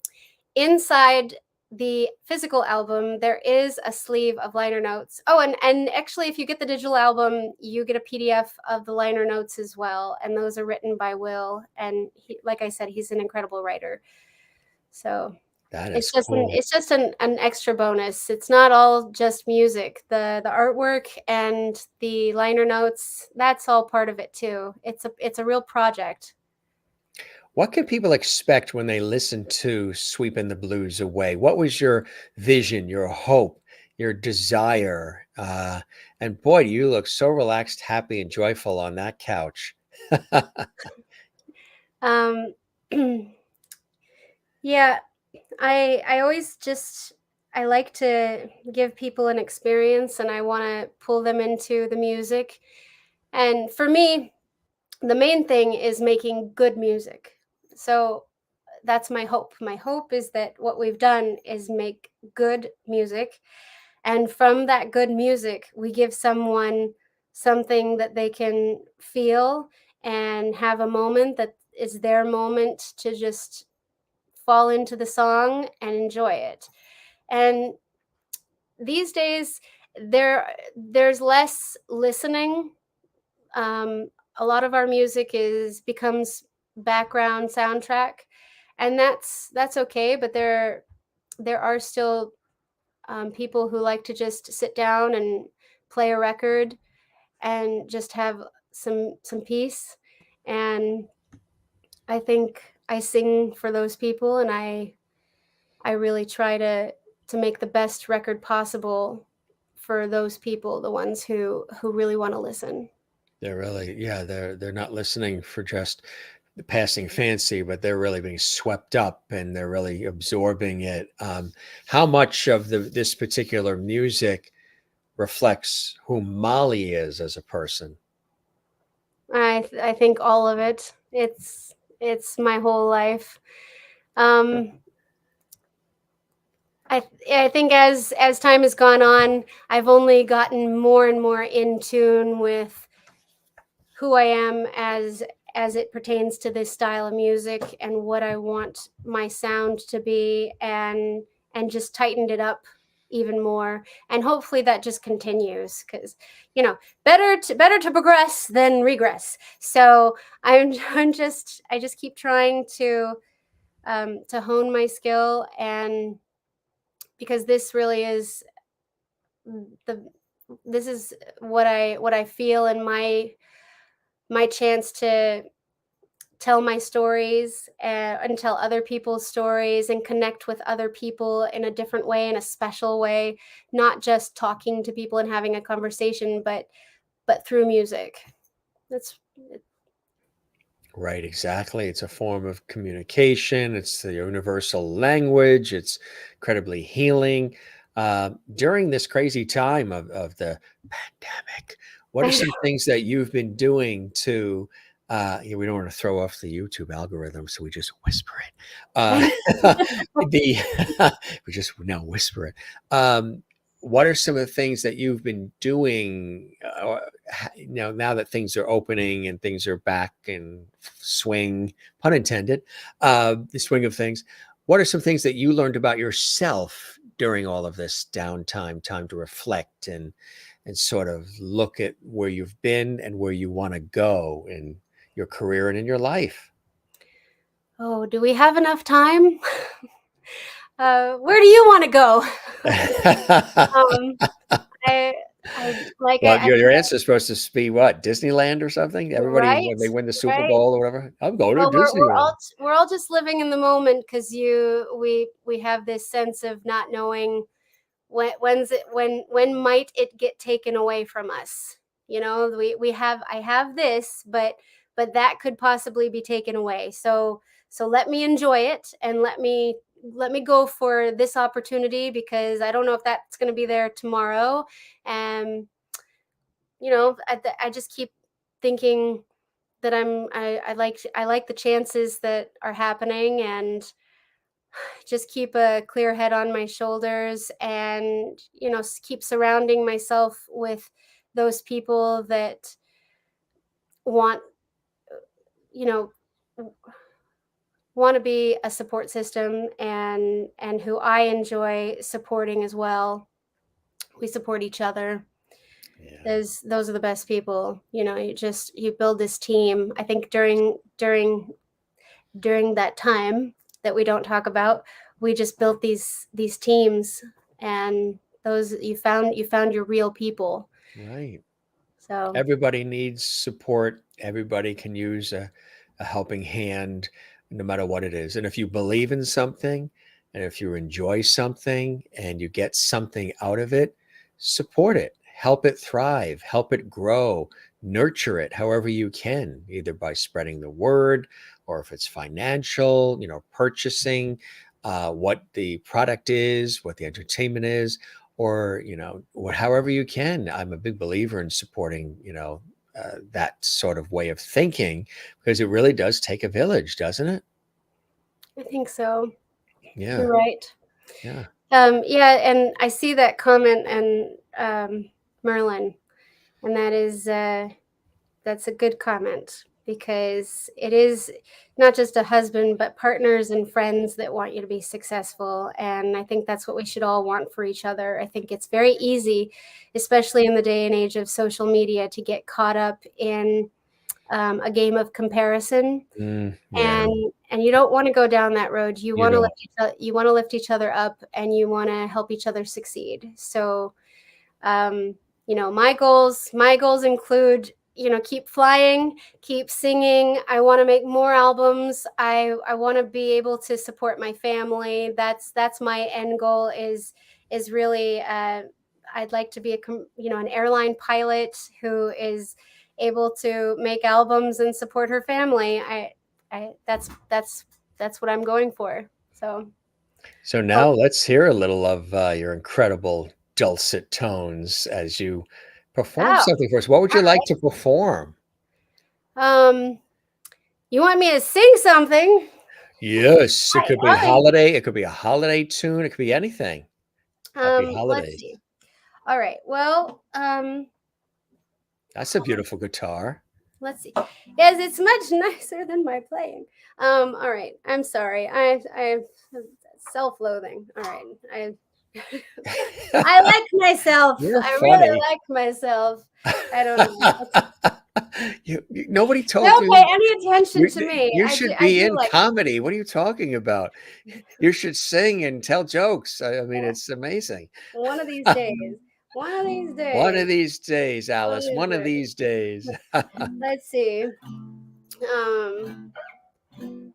inside the physical album, there is a sleeve of liner notes. Oh, and actually, if you get the digital album, you get a PDF of the liner notes as well, and those are written by Will. And like I said, he's an incredible writer. So That it's is just cool. an extra bonus. It's not all just music. The artwork and the liner notes, that's all part of it too. It's a real project. What can people expect when they listen to Sweepin the Blues Away? What was your vision, your hope, your desire? And boy, you look so relaxed, happy, and joyful on that couch. Um, yeah, I always just I like to give people an experience, and I want to pull them into the music. And for me, the main thing is making good music. So that's my hope. My hope is that what we've done is make good music, and from that good music, we give someone something that they can feel and have a moment that is their moment to just fall into the song and enjoy it. And these days, there's less listening. A lot of our music is becomes background soundtrack, and that's okay. But there are still people who like to just sit down and play a record and just have some peace. And I think I sing for those people, and I really try to make the best record possible for those people, the ones who really want to listen. They're really, yeah, they're not listening for just the passing fancy, but they're really being swept up and they're really absorbing it. How much of this particular music reflects who Molly is as a person? I think all of it. It's my whole life. Um, I think as time has gone on, I've only gotten more and more in tune with who I am as it pertains to this style of music and what I want my sound to be, and just tightened it up even more. And hopefully that just continues, because better to progress than regress. So I just keep trying to hone my skill, and because this really is the this is what I feel, and my chance to tell my stories, and tell other people's stories and connect with other people in a different way, in a special way, not just talking to people and having a conversation, but through music. That's Right, exactly. It's a form of communication. It's the universal language. It's incredibly healing. During this crazy time of the pandemic, what are I some things that you've been doing to, we don't want to throw off the YouTube algorithm, so we just whisper it. know. The we just now whisper it. what are some of the things that you've been doing, now that things are opening and things are back in swing, pun intended, the swing of things? What are some things that you learned about yourself during all of this downtime, time to reflect and sort of look at where you've been and where you want to go in your career and in your life? Oh, do we have enough time? Where do you want to go? um, Well, your answer is supposed to be what? Disneyland or something? Everybody, right, when they win the Super right. Bowl or whatever, I'm going to Well, Disneyland. we're all just living in the moment because we have this sense of not knowing when might it get taken away from us. I have this, but that could possibly be taken away. So let me enjoy it, and let me go for this opportunity, because I don't know if that's going to be there tomorrow. And I just keep thinking that I like the chances that are happening, and just keep a clear head on my shoulders, and keep surrounding myself with those people that want you know want to be a support system, and who I enjoy supporting as well. We support each other. Yeah. Those are the best people. You build this team. I think during that time that we don't talk about, we just built these teams, and those you found your real people. Right. So Everybody needs support. Everybody can use a helping hand, no matter what it is. And if you believe in something, and if you enjoy something and you get something out of it, support it, help it thrive, help it grow, nurture it however you can, either by spreading the word, or if it's financial, purchasing what the product is, what the entertainment is, or however you can. I'm a big believer in supporting that sort of way of thinking, because it really does take a village, doesn't it? I think so. Yeah. You're right. Yeah. Yeah, and I see that comment, and Merlin, and that's a good comment, because it is not just a husband, but partners and friends that want you to be successful. And I think that's what we should all want for each other. I think it's very easy, especially in the day and age of social media, to get caught up in a game of comparison. Yeah. And you don't want to go down that road. You You want to don't. lift each other up, and you want to help each other succeed. So my goals include, keep flying, keep singing. I want to make more albums. I want to be able to support my family. That's my end goal, is really I'd like to be an airline pilot who is able to make albums and support her family. That's what I'm going for. So now let's hear a little of your incredible dulcet tones as you perform oh, something for us. What would you like to perform? You want me to sing something? Yes, it could be I'll holiday. It could be a holiday tune. It could be anything. Happy Let's holidays. see. All right. Well, That's a beautiful guitar. let's see. Yes, it's much nicer than my playing. All right. I'm sorry. I'm self-loathing. All right. I like myself. You're I funny. really like myself. I don't know. Nobody told Don't you. pay any attention to me. You should be in like comedy. What are you talking about? You should sing and tell jokes. I mean, it's amazing. one of these days. One of these days. One of these days, Alice. One of these days. Let's see.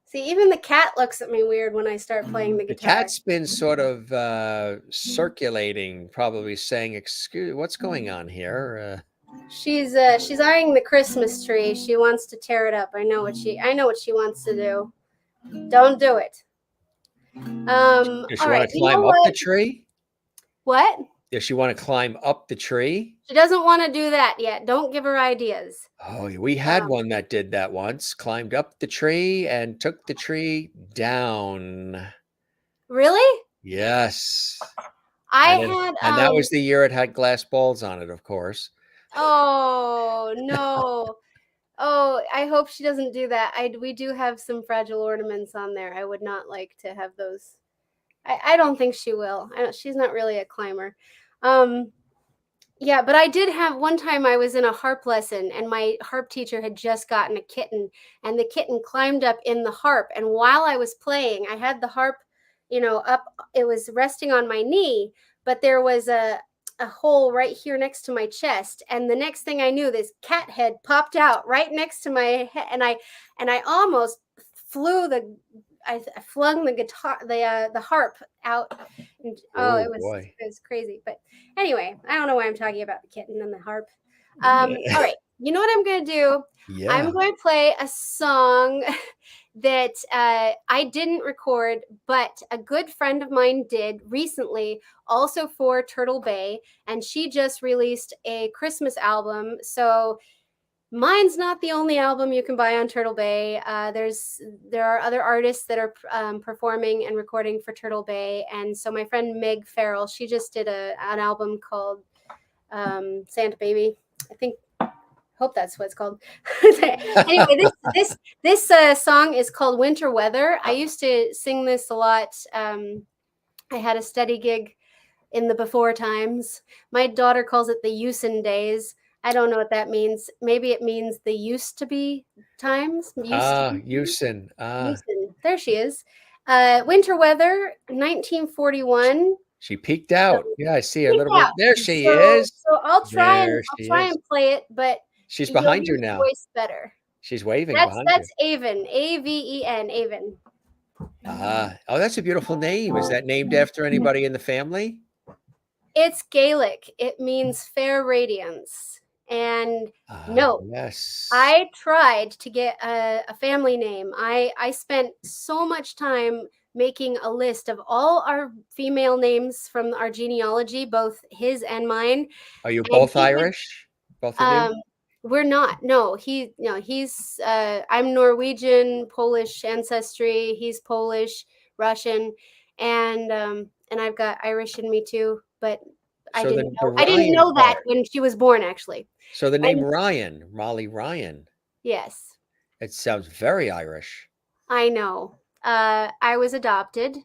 See, even the cat looks at me weird when I start playing the The guitar. cat's been sort of circulating, probably saying, "Excuse, what's going on here?" She's eyeing the Christmas tree. She wants to tear it up. I know what she wants to do. Don't do it. Does she want to climb up the tree? What? Does she want to climb up the tree? She doesn't want to do that yet. Don't give her ideas. Oh, we had one that did that once. Climbed up the tree and took the tree down. Really? Yes. I And then had and that was the year it had glass balls on it, of course. oh no. Oh, I hope she doesn't do that. We do have some fragile ornaments on there. I would not like to have those. I don't think she will. She's not really a climber. Um, yeah, but I did have one time I was in a harp lesson and my harp teacher had just gotten a kitten and the kitten climbed up in the harp. And while I was playing, I had the harp, up, it was resting on my knee, but there was a hole right here next to my chest. And the next thing I knew, this cat head popped out right next to my head. And I almost flew I flung the guitar, the harp out. And, Oh it boy. was crazy. But anyway, I don't know why I'm talking about the kitten and the harp. All right, you know what I'm going to do? I'm Yeah. going to play a song that I didn't record, but a good friend of mine did recently, also for Turtle Bay, and she just released a Christmas album. So mine's not the only album you can buy on Turtle Bay. There are other artists that are performing and recording for Turtle Bay, and so my friend Meg Farrell, she just did an album called Santa Baby. Hope that's what it's called. Anyway, this song is called Winter Weather. I used to sing this a lot. I had a steady gig in the before times. My daughter calls it the Usen days. I don't know what that means. Maybe it means the used to be times. Houston. Usen. There she is. Winter Weather, 1941. She peeked out. Yeah, I see her a little bit. Yeah. There she So, is. so I'll try There she is. and play it, but She's you'll behind hear you the now. voice better. She's waving behind you. That's Aven. Aven. Aven. Oh, that's a beautiful name. Is that named after anybody in the family? It's Gaelic. It means fair radiance. And no, yes. I tried to get a family name. I spent so much time making a list of all our female names from our genealogy, both his and mine. Are you both Irish? Both of you? We're not. No, he's I'm Norwegian, Polish ancestry. He's Polish, Russian, and I've got Irish in me too, but I didn't know that when she was born, actually. So the name Ryan, Molly Ryan. Yes. It sounds very Irish. I know. I was adopted,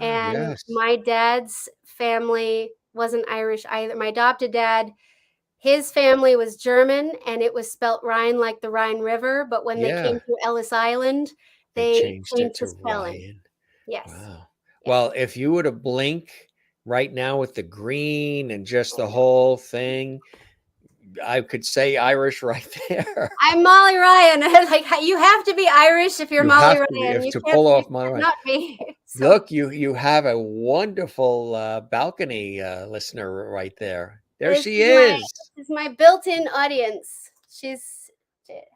and yes. my dad's family wasn't Irish either. My adopted dad, his family was German, and it was spelt Rhine like the Rhine River. But when they came to Ellis Island, they changed it to spelling. Ryan. Yes. Wow. Yeah. Well, if you were to blink right now with the green and just the whole thing, I could say Irish right there. I'm Molly Ryan. Like, you have to be Irish if you're Molly Ryan. You to pull off Molly Ryan. Not me. So. Look, you have a wonderful balcony listener right there. There she is. This is my built-in audience.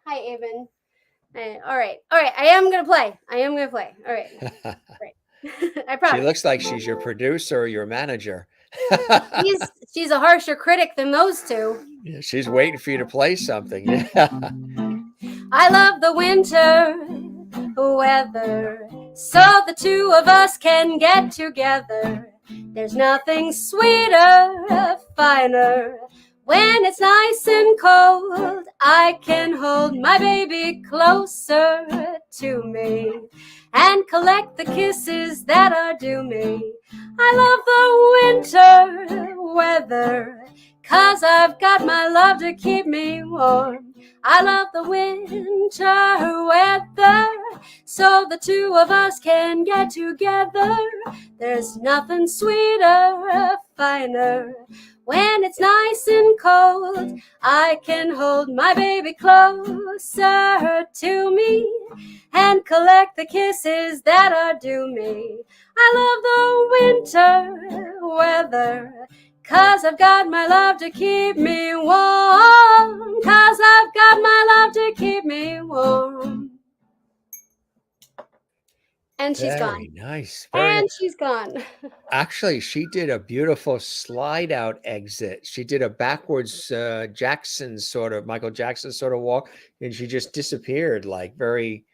Hi, Aven. All right. I am gonna play. All right. I promise. She looks like she's your producer or your manager. she's a harsher critic than those two. Yeah, she's waiting for you to play something. Yeah. I love the winter weather, so the two of us can get together. There's nothing sweeter, finer. When it's nice and cold, I can hold my baby closer to me and collect the kisses that are due me. I love the winter weather, 'cause I've got my love to keep me warm. I love the winter weather, so the two of us can get together. There's nothing sweeter, finer. When it's nice and cold, I can hold my baby closer to me and collect the kisses that are due me. I love the winter weather, 'cause I've got my love to keep me warm. 'Cause I've got my love to keep me warm. And she's gone. Very nice. She's gone. Actually, she did a beautiful slide out exit. She did a backwards Michael Jackson sort of walk, and she just disappeared, like very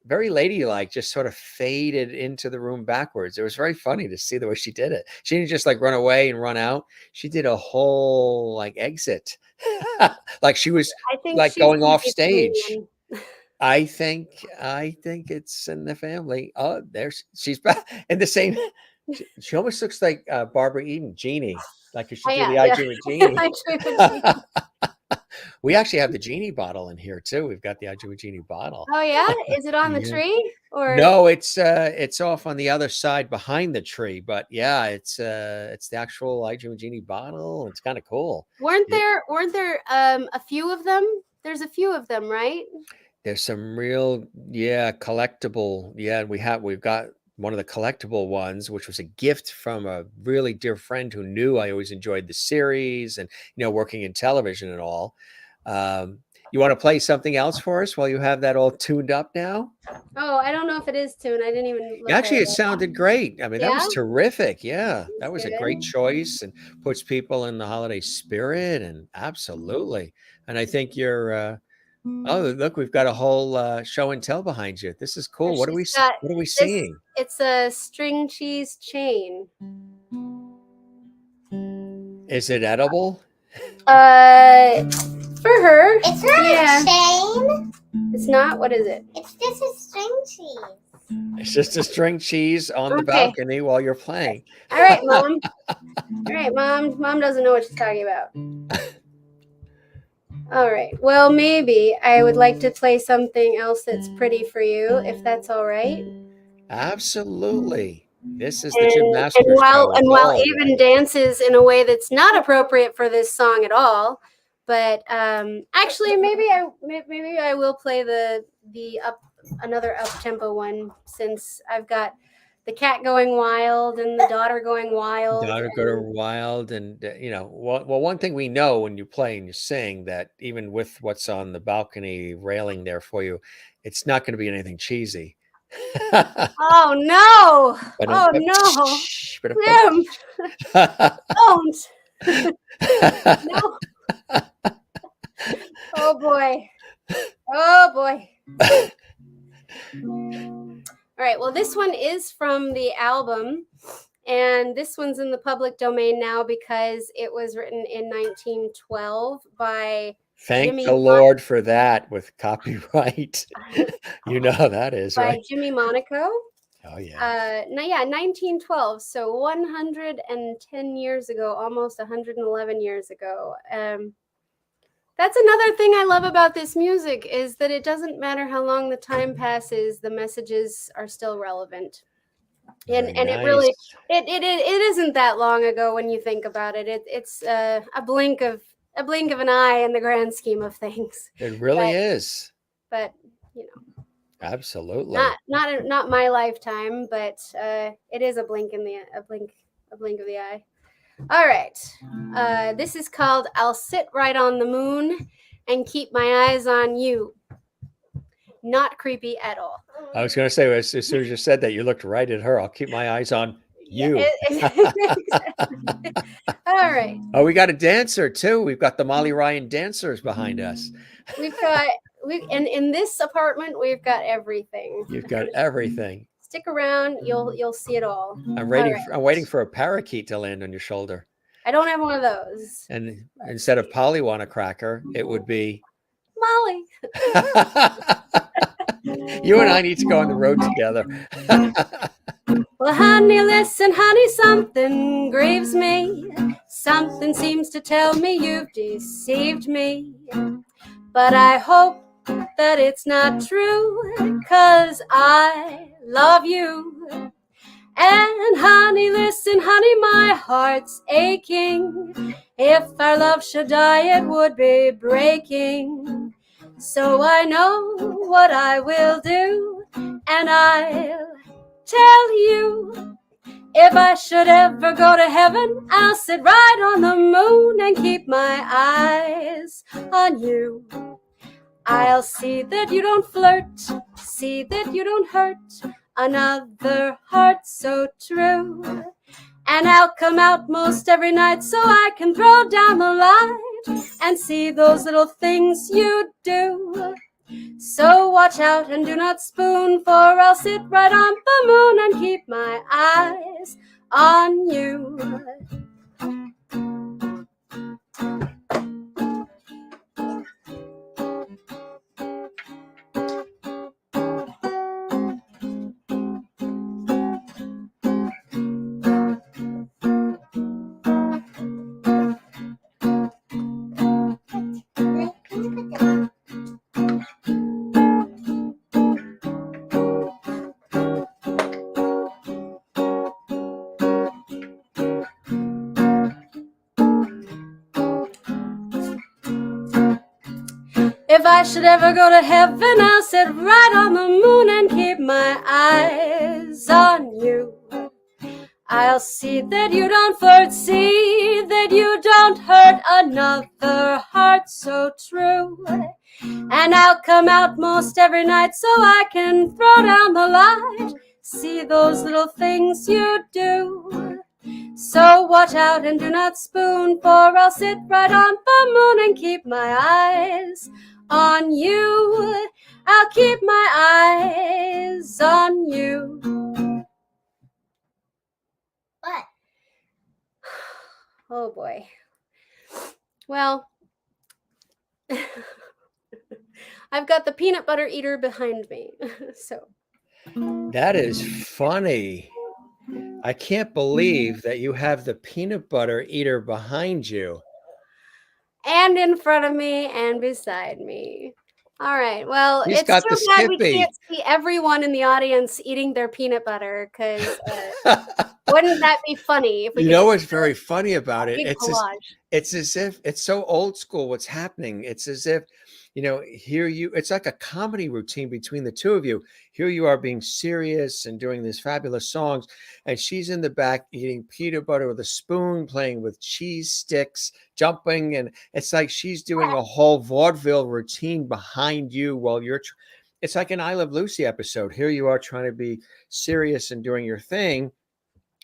very ladylike, just sort of faded into the room backwards. It was very funny to see the way she did it. She didn't just like run away and run out. She did a whole like exit, like she was I think like she's going gonna off be stage. Canadian. I think it's in the family. Oh, she's back in the same. She almost looks like Barbara Eden, Jeannie, like you should Oh do yeah, the I yeah. Dream of Jeannie. I Dream of Jeannie. We actually have the genie bottle in here too. We've got the I Dream of Jeannie bottle. Oh yeah, is it on the Yeah. tree or No, it's off on the other side behind the tree. But yeah, it's the actual I Dream of Jeannie bottle. It's kind of cool. weren't Yeah. there a few of them? There's a few of them, right? There's some real, collectible. Yeah, we've got one of the collectible ones, which was a gift from a really dear friend who knew I always enjoyed the series and, working in television and all. You want to play something else for us while you have that all tuned up now? Oh, I don't know if it is tuned. I didn't even look Actually, at it sounded great. I mean, that was Yeah? terrific. Yeah, that was a Good. great choice and puts people in the holiday spirit. And absolutely. And I think you're, oh, look, we've got a whole show and tell behind you. This is cool. What are we She's got what are we this- seeing? It's a string cheese chain. Is it edible? For her. It's not Yeah. a chain. It's not. What is it? It's just a string cheese. It's just a string cheese on the Okay. balcony while you're playing. All right, Mom. All right, Mom. Mom doesn't know what she's talking about. All right. Well, maybe I would like to play something else that's pretty for you, if that's all right. Absolutely. This is the Jim Master And while show. while All Avon right. dances in a way that's not appropriate for this song at all, but actually maybe I will play another up tempo one, since I've got the cat going wild and the daughter going wild. Daughter go to wild, and one thing we know when you play and you sing, that even with what's on the balcony railing there for you, it's not going to be anything cheesy. Oh no! Oh no! Jim, don't! No! Oh boy! Oh boy! All right. Well, this one is from the album, and this one's in the public domain now because it was written in 1912 by Thank Jimmy the Lord for that, with copyright. You know how that is, by right? Jimmy Monaco. Oh yeah. 1912. So 110 years ago, almost 111 years ago. That's another thing I love about this music, is that it doesn't matter how long the time passes, the messages are still relevant. And Very it really nice. it isn't that long ago when you think about it. It's a blink of an eye in the grand scheme of things. It really but- is. But Absolutely. not my lifetime, but it is a blink of the eye. All right. This is called "I'll Sit Right on the Moon and Keep My Eyes on You." Not creepy at all. I was going to say, as soon as you said that, you looked right at her. I'll keep my eyes on you. All right. Oh, we got a dancer too. We've got the Molly Ryan dancers behind us. In this apartment, we've got everything. You've got everything. Stick around, you'll see it all. I'm right. waiting for a parakeet to land on your shoulder. I don't have one of those. And instead of Polly want a cracker, it would be Molly. you and I need to go on the road together. Well, honey, listen, honey, something grieves me. Something seems to tell me you've deceived me. But I hope that it's not true, 'cause I love you. And honey, listen, honey, my heart's aching. If our love should die, it would be breaking. So I know what I will do, and I'll tell you. If I should ever go to heaven, I'll sit right on the moon and keep my eyes on you. I'll see that you don't flirt, see that you don't hurt another heart so true. And I'll come out most every night so I can throw down the light and see those little things you do. So watch out and do not spoon, for I'll sit right on the moon and keep my eyes on you. If I should ever go to heaven, I'll sit right on the moon and keep my eyes on you. I'll see that you don't flirt, see that you don't hurt another heart so true. And I'll come out most every night so I can throw down the light, see those little things you do. So watch out and do not spoon, for I'll sit right on the moon and keep my eyes on you. I'll keep my eyes on you. What? Oh boy. Well, I've got the peanut butter eater behind me. So That is funny. I can't believe that you have the peanut butter eater behind you. and in front of me and beside me. All right. Well, He's it's got too the bad we Skippy. can't see everyone in the audience eating their peanut butter, because wouldn't that be funny if we You could know just what's very funny about it? big It's collage? as if it's so old school what's happening. It's as if, it's like a comedy routine between the two of you. Here you are being serious and doing these fabulous songs, and she's in the back eating peanut butter with a spoon, playing with cheese sticks, jumping, and it's like she's doing a whole vaudeville routine behind you while you're it's like an I Love Lucy episode. Here you are trying to be serious and doing your thing,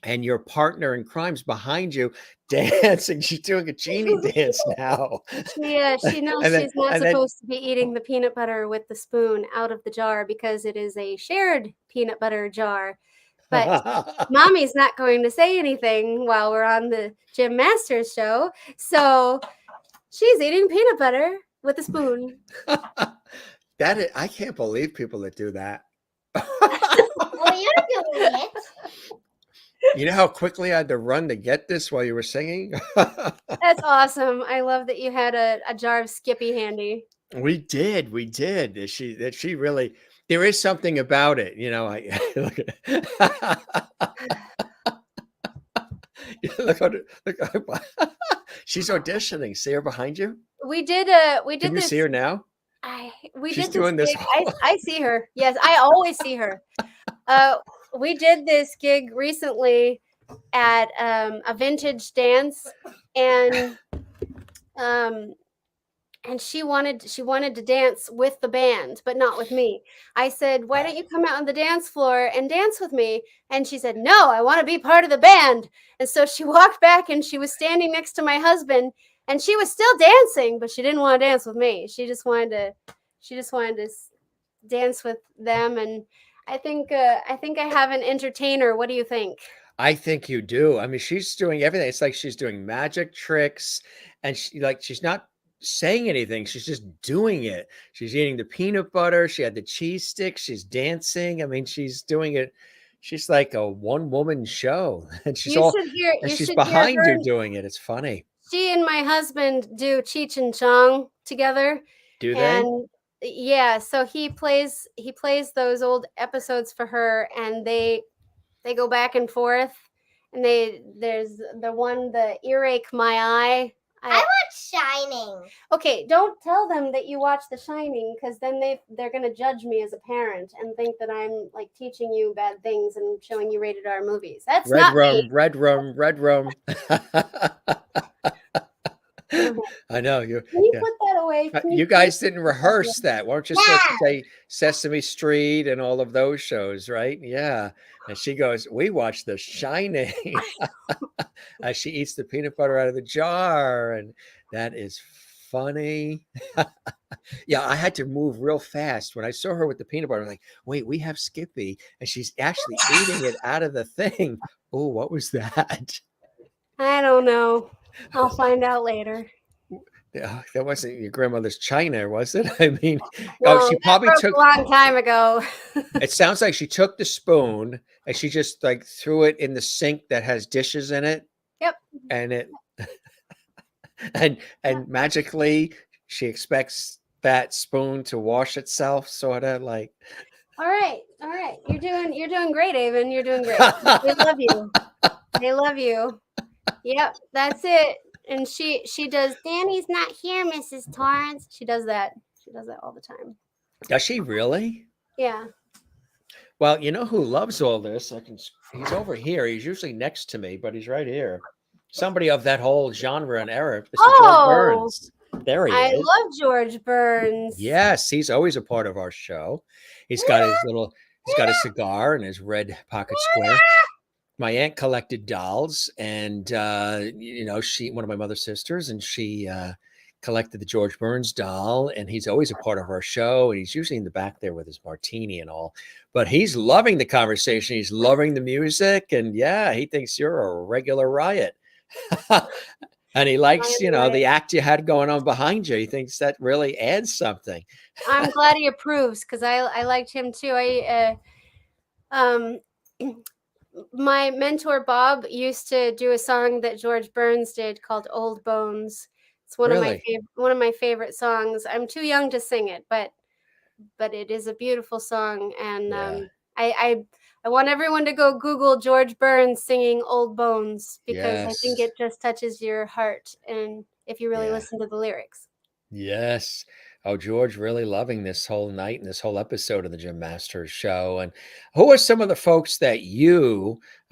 and your partner in crime's behind you dancing. She's doing a genie dance now. She knows And then, she's not and then supposed to be eating the peanut butter with the spoon out of the jar, because it is a shared peanut butter jar. But Mommy's not going to say anything while we're on the Jim Masters show. So she's eating peanut butter with a spoon. I can't believe people that do that. Well, you're doing it. You know how quickly I had to run to get this while you were singing? That's awesome. I love that you had a jar of Skippy handy. We did. That she really, there is something about it. I look look, she's auditioning. See her behind you? We did Can you this. see her now? We She's did doing this gig. I see her. Yes, I always see her. We did this gig recently at a vintage dance, and she wanted to dance with the band, but not with me. I said, "Why don't you come out on the dance floor and dance with me?" And she said, "No, I want to be part of the band." And so she walked back, and she was standing next to my husband, and she was still dancing, but she didn't want to dance with me. She just wanted to dance with them. And I think I have an entertainer. What do you think? I think you do. I mean, she's doing everything. It's like she's doing magic tricks, and she's not saying anything. She's just doing it. She's eating the peanut butter. She had the cheese sticks. She's dancing. I mean, she's doing it. She's like a one-woman show, and she's behind you doing it. It's funny. She and my husband do Cheech and Chong together. Do they? And yeah, so he plays those old episodes for her, and they go back and forth. And there's the earache my eye. I watch Shining. Okay, don't tell them that you watch The Shining, because then they're gonna judge me as a parent and think that I'm like teaching you bad things and showing you rated R movies. That's not me. Red room. I know you. Can you put that away? You guys didn't rehearse that. Weren't you supposed to say Sesame Street and all of those shows, right? Yeah. And she goes, "We watched The Shining." As she eats the peanut butter out of the jar, and that is funny. Yeah, I had to move real fast when I saw her with the peanut butter. I'm like, wait, we have Skippy, and she's actually eating it out of the thing. Oh, what was that? I don't know. I'll find out later. Yeah, that wasn't your grandmother's china, was it? I mean, oh, No, she that probably broke took. a long time ago. It sounds like she took the spoon and she just like threw it in the sink that has dishes in it, Yep. and it and magically she expects that spoon to wash itself, sort of like. All right. You're doing great, Avon. You're doing great. We love you. They love you. Yep, that's it. And she does. Danny's not here, Mrs. Torrance. She does that. She does that all the time. Does she really? Yeah. Well, you know who loves all this? He's over here. He's usually next to me, but he's right here. Somebody of that whole genre and era. Mr. George Burns. There he I is. love George Burns. Yes, he's always a part of our show. He's got a cigar and his red pocket square. My aunt collected dolls, and one of my mother's sisters, and she collected the George Burns doll, and he's always a part of our show, and he's usually in the back there with his martini and all. But he's loving the conversation. He's loving the music, and yeah, he thinks you're a regular riot. And he likes, the act you had going on behind you. He thinks that really adds something. I'm glad he approves because I liked him too. My mentor Bob used to do a song that George Burns did called "Old Bones." It's one of my favorite songs. I'm too young to sing it, but it is a beautiful song, and I want everyone to go Google George Burns singing "Old Bones" because I think it just touches your heart, and if you really listen to the lyrics. Yes. Oh, George really loving this whole night and this whole episode of the Jim Masters show. And who are some of the folks that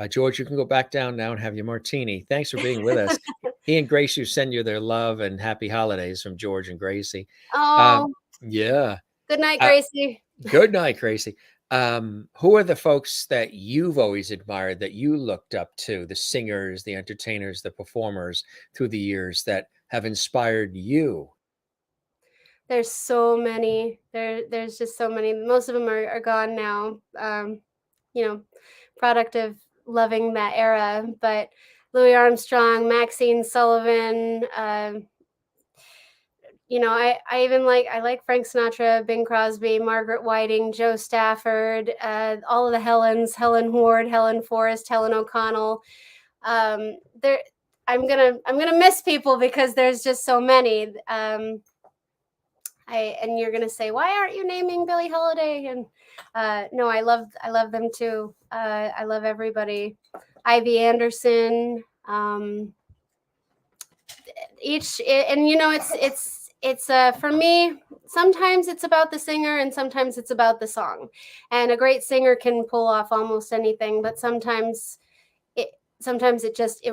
George, you can go back down now and have your martini. Thanks for being with us. He and Gracie send you their love and happy holidays from George and Gracie. Oh, yeah. Good night, Gracie. Good night, Gracie. Who are the folks that you've always admired, that you looked up to, the singers, the entertainers, the performers through the years that have inspired you? There's so many. There's just so many. Most of them are gone now. Product of loving that era. But Louis Armstrong, Maxine Sullivan. I even like Frank Sinatra, Bing Crosby, Margaret Whiting, Joe Stafford, all of the Helens, Helen Ward, Helen Forrest, Helen O'Connell. I'm gonna miss people because there's just so many. And you're gonna say, why aren't you naming Billie Holiday? And no, I love them too. I love everybody. Ivy Anderson. It's for me, sometimes it's about the singer and sometimes it's about the song. And a great singer can pull off almost anything, but sometimes it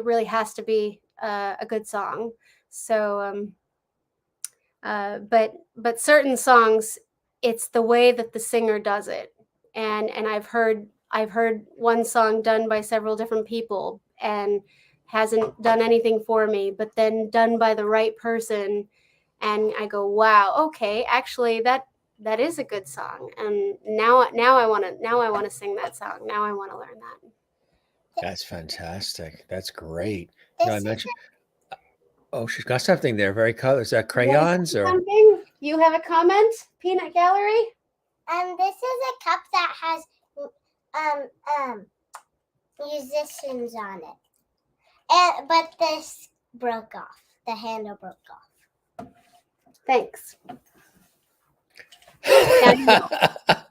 really has to be a good song. So but certain songs, it's the way that the singer does it. And I've heard one song done by several different people and hasn't done anything for me, but then done by the right person, and I go, wow, okay, actually that is a good song, and now I want to sing that song. Now I want to learn that. That's fantastic. That's great. I mentioned. Oh, she's got something there. Very color. Is that crayons or something? You have a comment, Peanut Gallery? This is a cup that has musicians on it, but this broke off. The handle broke off. Thanks.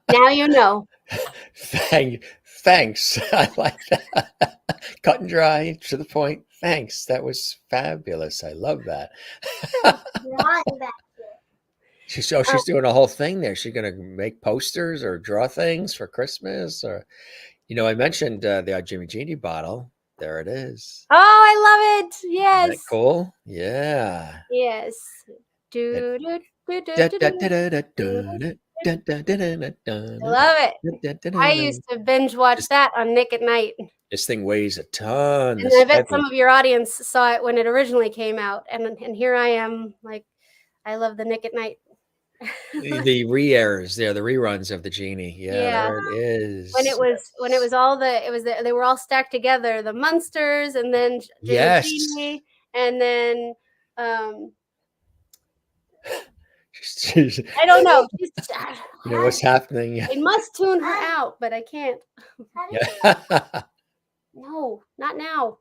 Now you know. Thanks. I like that. Cut and dry, to the point. Thanks. That was fabulous. I love that. She's doing a whole thing there. She's going to make posters or draw things for Christmas, or, I mentioned the Jimmy Genie bottle. There it is. Oh, I love it. Yes. Isn't that cool? Yeah. Yes. I love it. I used to binge watch that on Nick at Night. This thing weighs a ton. And I bet some of your audience saw it when it originally came out. And here I am, like, I love the Nick at Night. The re-airs there, the reruns of the Genie. Yeah, Yeah. there it is. When it was all they were all stacked together, the Munsters, and then Yes. Genie, and then I don't know. You know what's happening? I must tune her out, but I can't. Yeah. No, not now.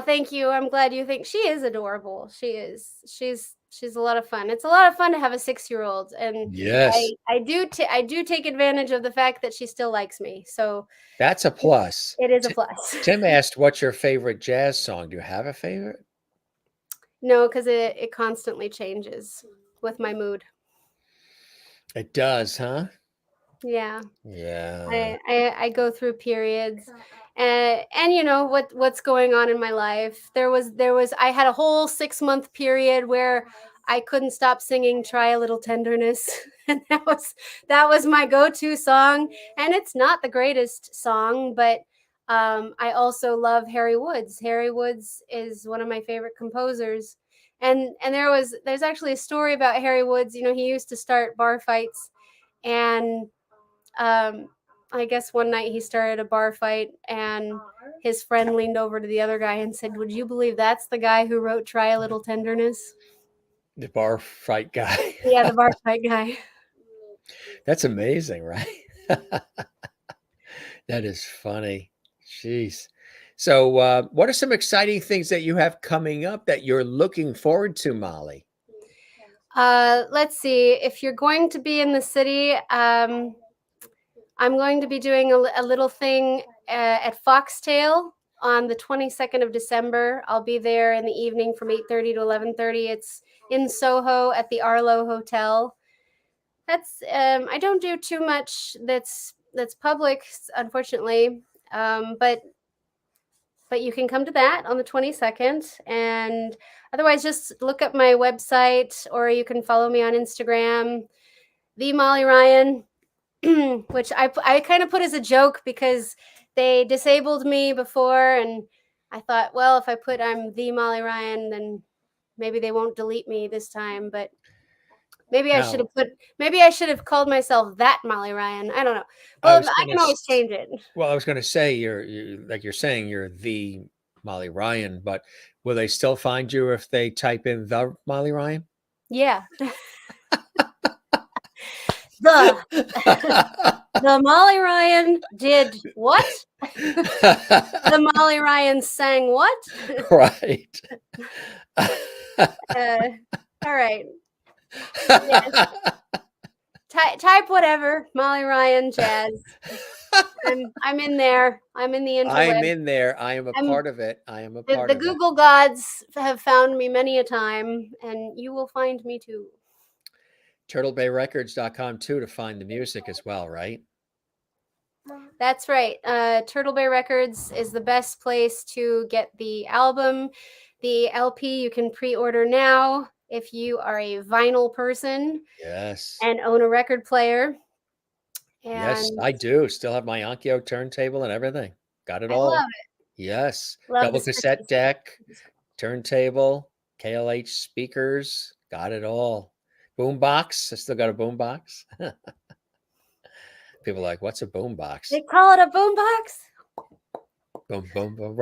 Thank you. I'm glad you think she is adorable. She is. She's a lot of fun. It's a lot of fun to have a 6-year-old, and Yes. I do take advantage of the fact that she still likes me. So That's a plus. it is a plus. Tim asked, what's your favorite jazz song? Do you have a favorite? No, because it constantly changes with my mood. It does, huh? Yeah. Yeah. I go through periods, and you know what's going on in my life. There was I had a whole 6-month period where I couldn't stop singing "Try a Little Tenderness," and that was my go-to song. And it's not the greatest song, but I also love Harry Woods. Harry Woods is one of my favorite composers, and there's actually a story about Harry Woods. You know, he used to start bar fights, and I guess one night he started a bar fight, and his friend leaned over to the other guy and said, "Would you believe that's the guy who wrote Try a Little Tenderness?" The bar fight guy. Yeah, the bar fight guy. That's amazing, right? That is funny. Jeez. So what are some exciting things that you have coming up that you're looking forward to, Molly? Let's see. If you're going to be in the city, I'm going to be doing a little thing at Foxtail on the 22nd of December. I'll be there in the evening from 8:30 to 11:30. It's in Soho at the Arlo Hotel. That's I don't do too much that's public, unfortunately, but you can come to that on the 22nd, and otherwise just look up my website, or you can follow me on Instagram, the Molly Ryan, which I kind of put as a joke because they disabled me before, and I thought, well, if I put I'm the Molly Ryan, then maybe they won't delete me this time. But maybe I should have called myself that Molly Ryan. I don't know. Well, I can always change it. Well, I was going to say you're saying you're the Molly Ryan, but will they still find you if they type in the Molly Ryan? Yeah. The Molly Ryan did what? The Molly Ryan sang what? Right. All right. Yeah. Type whatever, Molly Ryan Jazz. I'm in there. I'm in the interweb. I'm in there. I am a part of it. I am a part of it. The Google gods have found me many a time, and you will find me too. TurtleBayRecords.com too to find the music as well, right? That's right. Turtle Bay Records is the best place to get the album. The LP you can pre-order now if you are a vinyl person. Yes. And own a record player. And yes, I do. Still have my Onkyo turntable and everything. Got it all. I love it. Yes. Love Double cassette deck, turntable, KLH speakers. Got it all. Boombox. I still got a boombox. People are like, what's a boombox? They call it a boombox? Boom, boom, boom.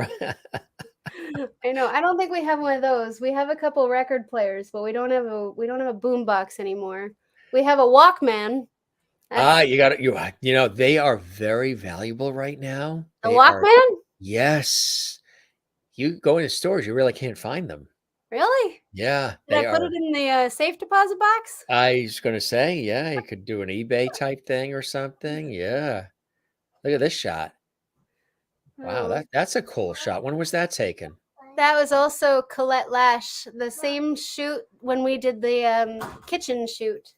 I know. I don't think we have one of those. We have a couple record players, but we don't have a boombox anymore. We have a Walkman. You know, they are very valuable right now. The Walkman? Yes. You go into stores, you really can't find them. Really? Yeah. Did I put it in the safe deposit box? I was going to say, yeah, you could do an eBay type thing or something. Yeah. Look at this shot. Wow, that's a cool shot. When was that taken? That was also Colette Lash, the same shoot when we did the kitchen shoot.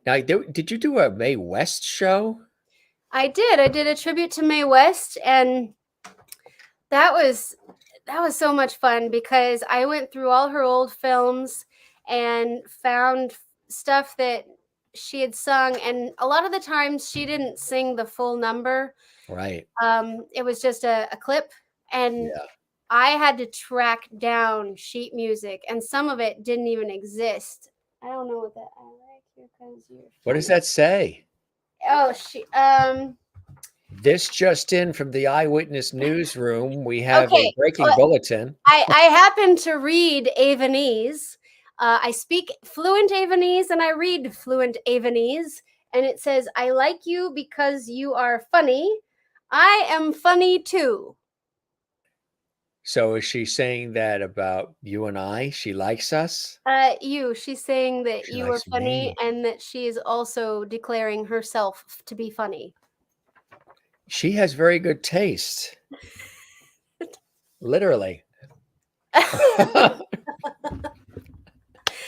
Now, did you do a Mae West show? I did. I did a tribute to Mae West, and that was so much fun because I went through all her old films and found stuff that she had sung, and a lot of the times she didn't sing the full number. Right. It was just a clip, and I had to track down sheet music, and some of it didn't even exist. I don't know what that. I like you because you're. What does that say? Oh, This just in from the Eyewitness newsroom. We have Okay, a breaking bulletin. I happen to read Avanese. I speak fluent Avanese and I read fluent Avanese. And it says, I like you because you are funny. I am funny too. So is she saying that about you and I? She likes us? She's saying that She you are likes funny me. and that she is also declaring herself to be funny. She has very good taste. Literally. I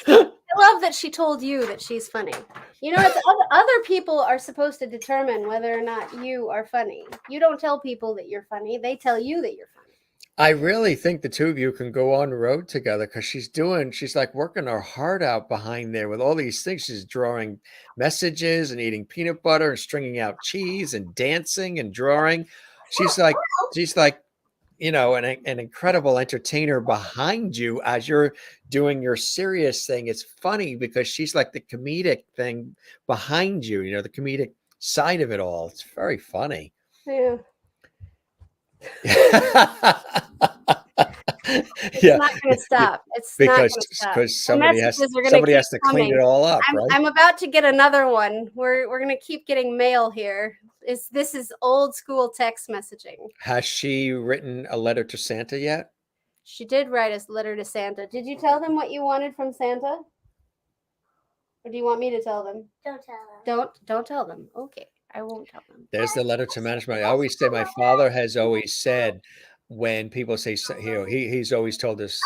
love that she told you that she's funny. You know, it's other people are supposed to determine whether or not you are funny. You don't tell people that you're funny. They tell you that you're funny. I really think the two of you can go on the road together because she's like working her heart out behind there with all these things. She's drawing messages and eating peanut butter and stringing out cheese and dancing and drawing. She's like, you know, an incredible entertainer behind you as you're doing your serious thing. It's funny because she's like the comedic thing behind you, you know, the comedic side of it all. It's very funny. Yeah. Yeah, not going to stop. It's because somebody has to clean it all up. I'm about to get another one. We're going to keep getting mail here. This is old school text messaging. Has she written a letter to Santa yet? She did write a letter to Santa. Did you tell them what you wanted from Santa? Or do you want me to tell them? Don't tell them. Don't tell them. Okay, I won't tell them. There's the letter to management. I always say, my father has always said, when people say, you know, he's always told us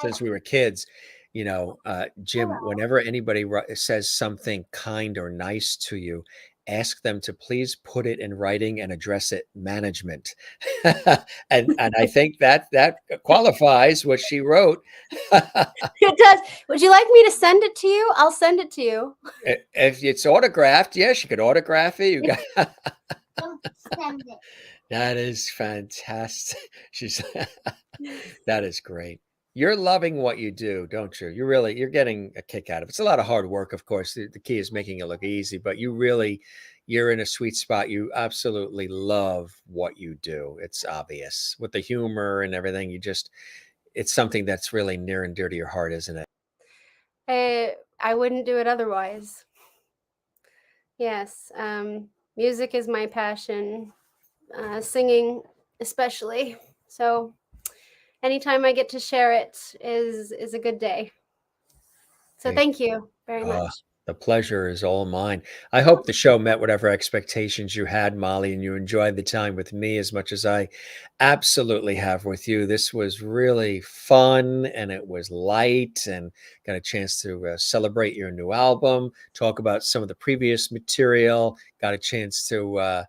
since we were kids, you know, Jim, whenever anybody says something kind or nice to you, ask them to please put it in writing and address it management. and I think that qualifies what she wrote. It does. Would you like me to send it to you? I'll send it to you. If it's autographed, yes, you could autograph it. You got Don't send it. That is fantastic. That is great. You're loving what you do, don't you? You're getting a kick out of it. It's a lot of hard work, of course. The key is making it look easy, but you're in a sweet spot. You absolutely love what you do. It's obvious with the humor and everything. It's something that's really near and dear to your heart, isn't it? I wouldn't do it otherwise. Yes. Music is my passion. Singing especially. So anytime I get to share it is a good day. So thank you very much. The pleasure is all mine. I hope the show met whatever expectations you had, Molly, and you enjoyed the time with me as much as I absolutely have with you. This was really fun and it was light, and got a chance to celebrate your new album, talk about some of the previous material, got a chance to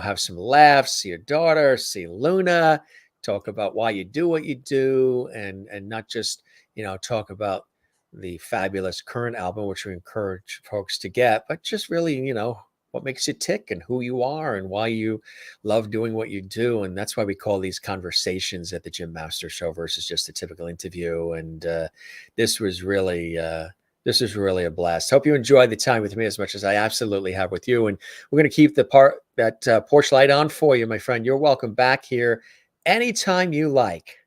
have some laughs, see your daughter, see Luna, talk about why you do what you do, and not just, talk about the fabulous current album, which we encourage folks to get, but just really, what makes you tick and who you are and why you love doing what you do. And that's why we call these conversations at the Jim Master Show versus just a typical interview. And this was really a blast. Hope you enjoyed the time with me as much as I absolutely have with you. And we're going to keep that porch light on for you, my friend. You're welcome back here anytime you like.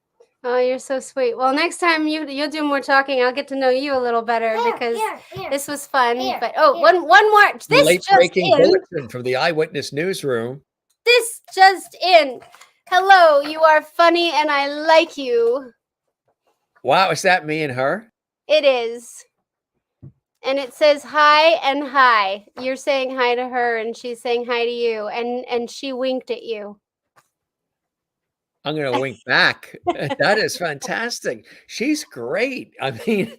Oh, you're so sweet. Well, next time you'll do more talking, I'll get to know you a little better because this was fun. But one more. This late just breaking in. Bulletin from the Eyewitness newsroom. This just in. Hello, you are funny and I like you. Wow, is that me and her? It is. And it says hi and hi. You're saying hi to her and she's saying hi to you. And she winked at you. I'm going to wink back. That is fantastic. She's great. I mean,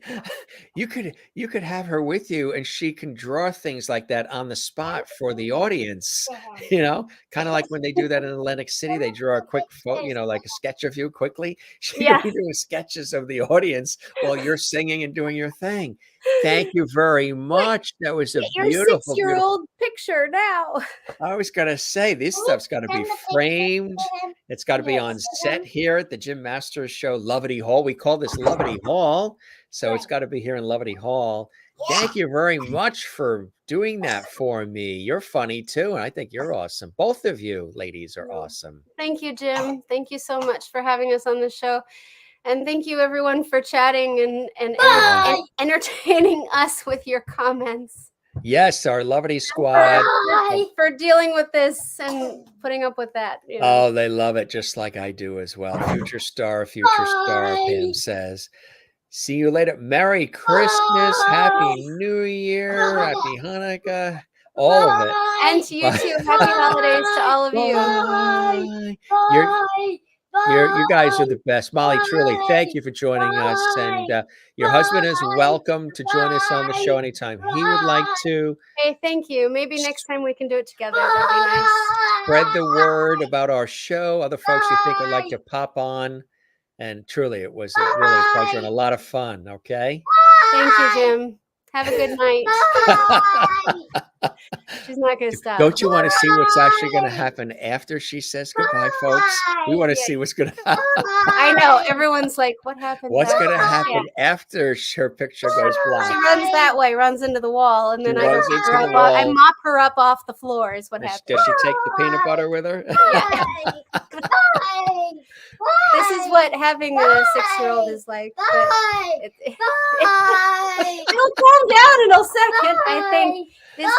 you could have her with you and she can draw things like that on the spot for the audience, kind of like when they do that in Atlantic City, they draw a quick photo, like a sketch of you quickly. She can be doing sketches of the audience while you're singing and doing your thing. Thank you very much. That was a Your beautiful, 6-year-old picture now. I was going to say, this stuff's got to be Send the picture framed. to him. It's got to be Yes. on set here at the Jim Masters Show, Lovety Hall. We call this Lovety Hall. So it's Right. got to be here in Lovety Hall. Thank you very much for doing that for me. You're funny too. And I think you're awesome. Both of you ladies are awesome. Thank you, Jim. Thank you so much for having us on the show. And thank you everyone for chatting and entertaining us with your comments. Yes, our Lovety squad. For dealing with this and putting up with that. You know. Oh, they love it just like I do as well. Future star, Pam says. See you later. Merry Christmas. Happy New Year. Happy Hanukkah. All of it. And to you too. Happy holidays to all of you. Bye. You guys are the best. Molly, truly, thank you for joining us. And your husband is welcome to join us on the show anytime he would like to. Hey, thank you. Maybe next time we can do it together. That'd be nice. Spread the word about our show. Other folks you think would like to pop on. And truly, it was really a pleasure and a lot of fun. Okay. Thank you, Jim. Have a good night. She's not going to stop. Don't you want to see what's actually going to happen after she says goodbye, folks? We want to see what's going to happen. I know. Everyone's like, what happened? What's going to Yeah. happen after her picture goes She black? runs that way, runs into the wall, and then She I runs mop into her the up. wall. I mop her up off the floor. Is what happens. Does she take the peanut butter with her? This is what having a 6-year-old is like. But it'll calm down in a second. I think this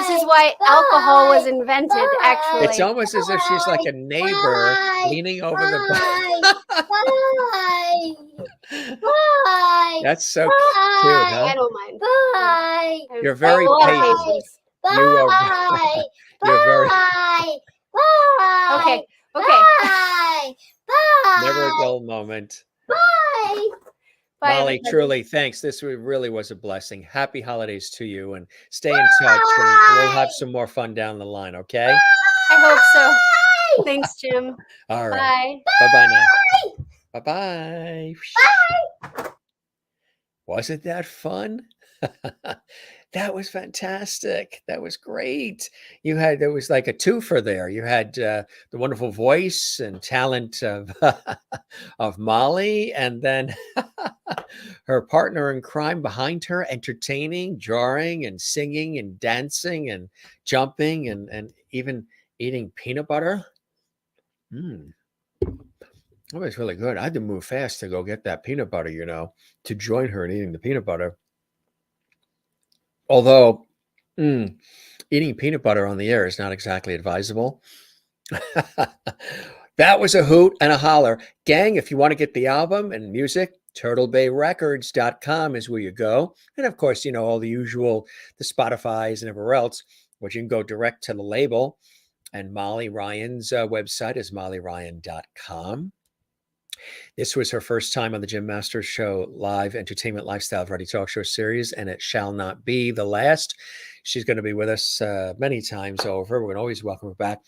is why alcohol was invented. Actually, It's almost as if she's like a neighbor leaning over the. That's so cute, I huh? don't mind. Bye. You're very I have a lot of patient. patience. You are. Bye. You're very. Bye. Bye. Okay. Bye. Bye. Never a dull moment. Bye. Bye, Molly, everybody. truly, thanks. This really was a blessing. Happy holidays to you, and stay in touch. And we'll have some more fun down the line. Okay. I hope so. Thanks, Jim. All right. Bye. Bye now. Bye bye. Wasn't that fun? That was fantastic. That was great. There was like a twofer there. You had the wonderful voice and talent of of Molly, and then her partner in crime behind her, entertaining, drawing, and singing, and dancing, and jumping, and even eating peanut butter. That was really good. I had to move fast to go get that peanut butter, to join her in eating the peanut butter. Although eating peanut butter on the air is not exactly advisable. That was a hoot and a holler. Gang, if you want to get the album and music, turtlebayrecords.com is where you go. And of course, all the usual, the Spotify's and everywhere else, but you can go direct to the label. And Molly Ryan's website is mollyryan.com. This was her first time on the Jim Masters Show live entertainment lifestyle variety talk show series, and it shall not be the last. She's going to be with us many times over. We're going to always welcome her back.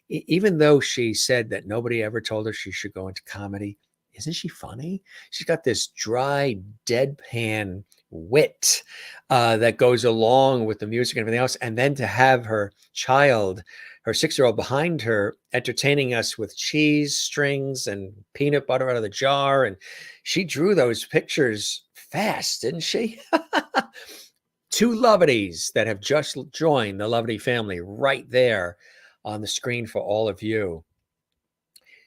Even though she said that nobody ever told her she should go into comedy, isn't she funny? She's got this dry, deadpan wit that goes along with the music and everything else. And then to have her child, her 6-year-old behind her, entertaining us with cheese strings and peanut butter out of the jar. And she drew those pictures fast, didn't she? 2 Loveties that have just joined the Lovety family right there on the screen for all of you.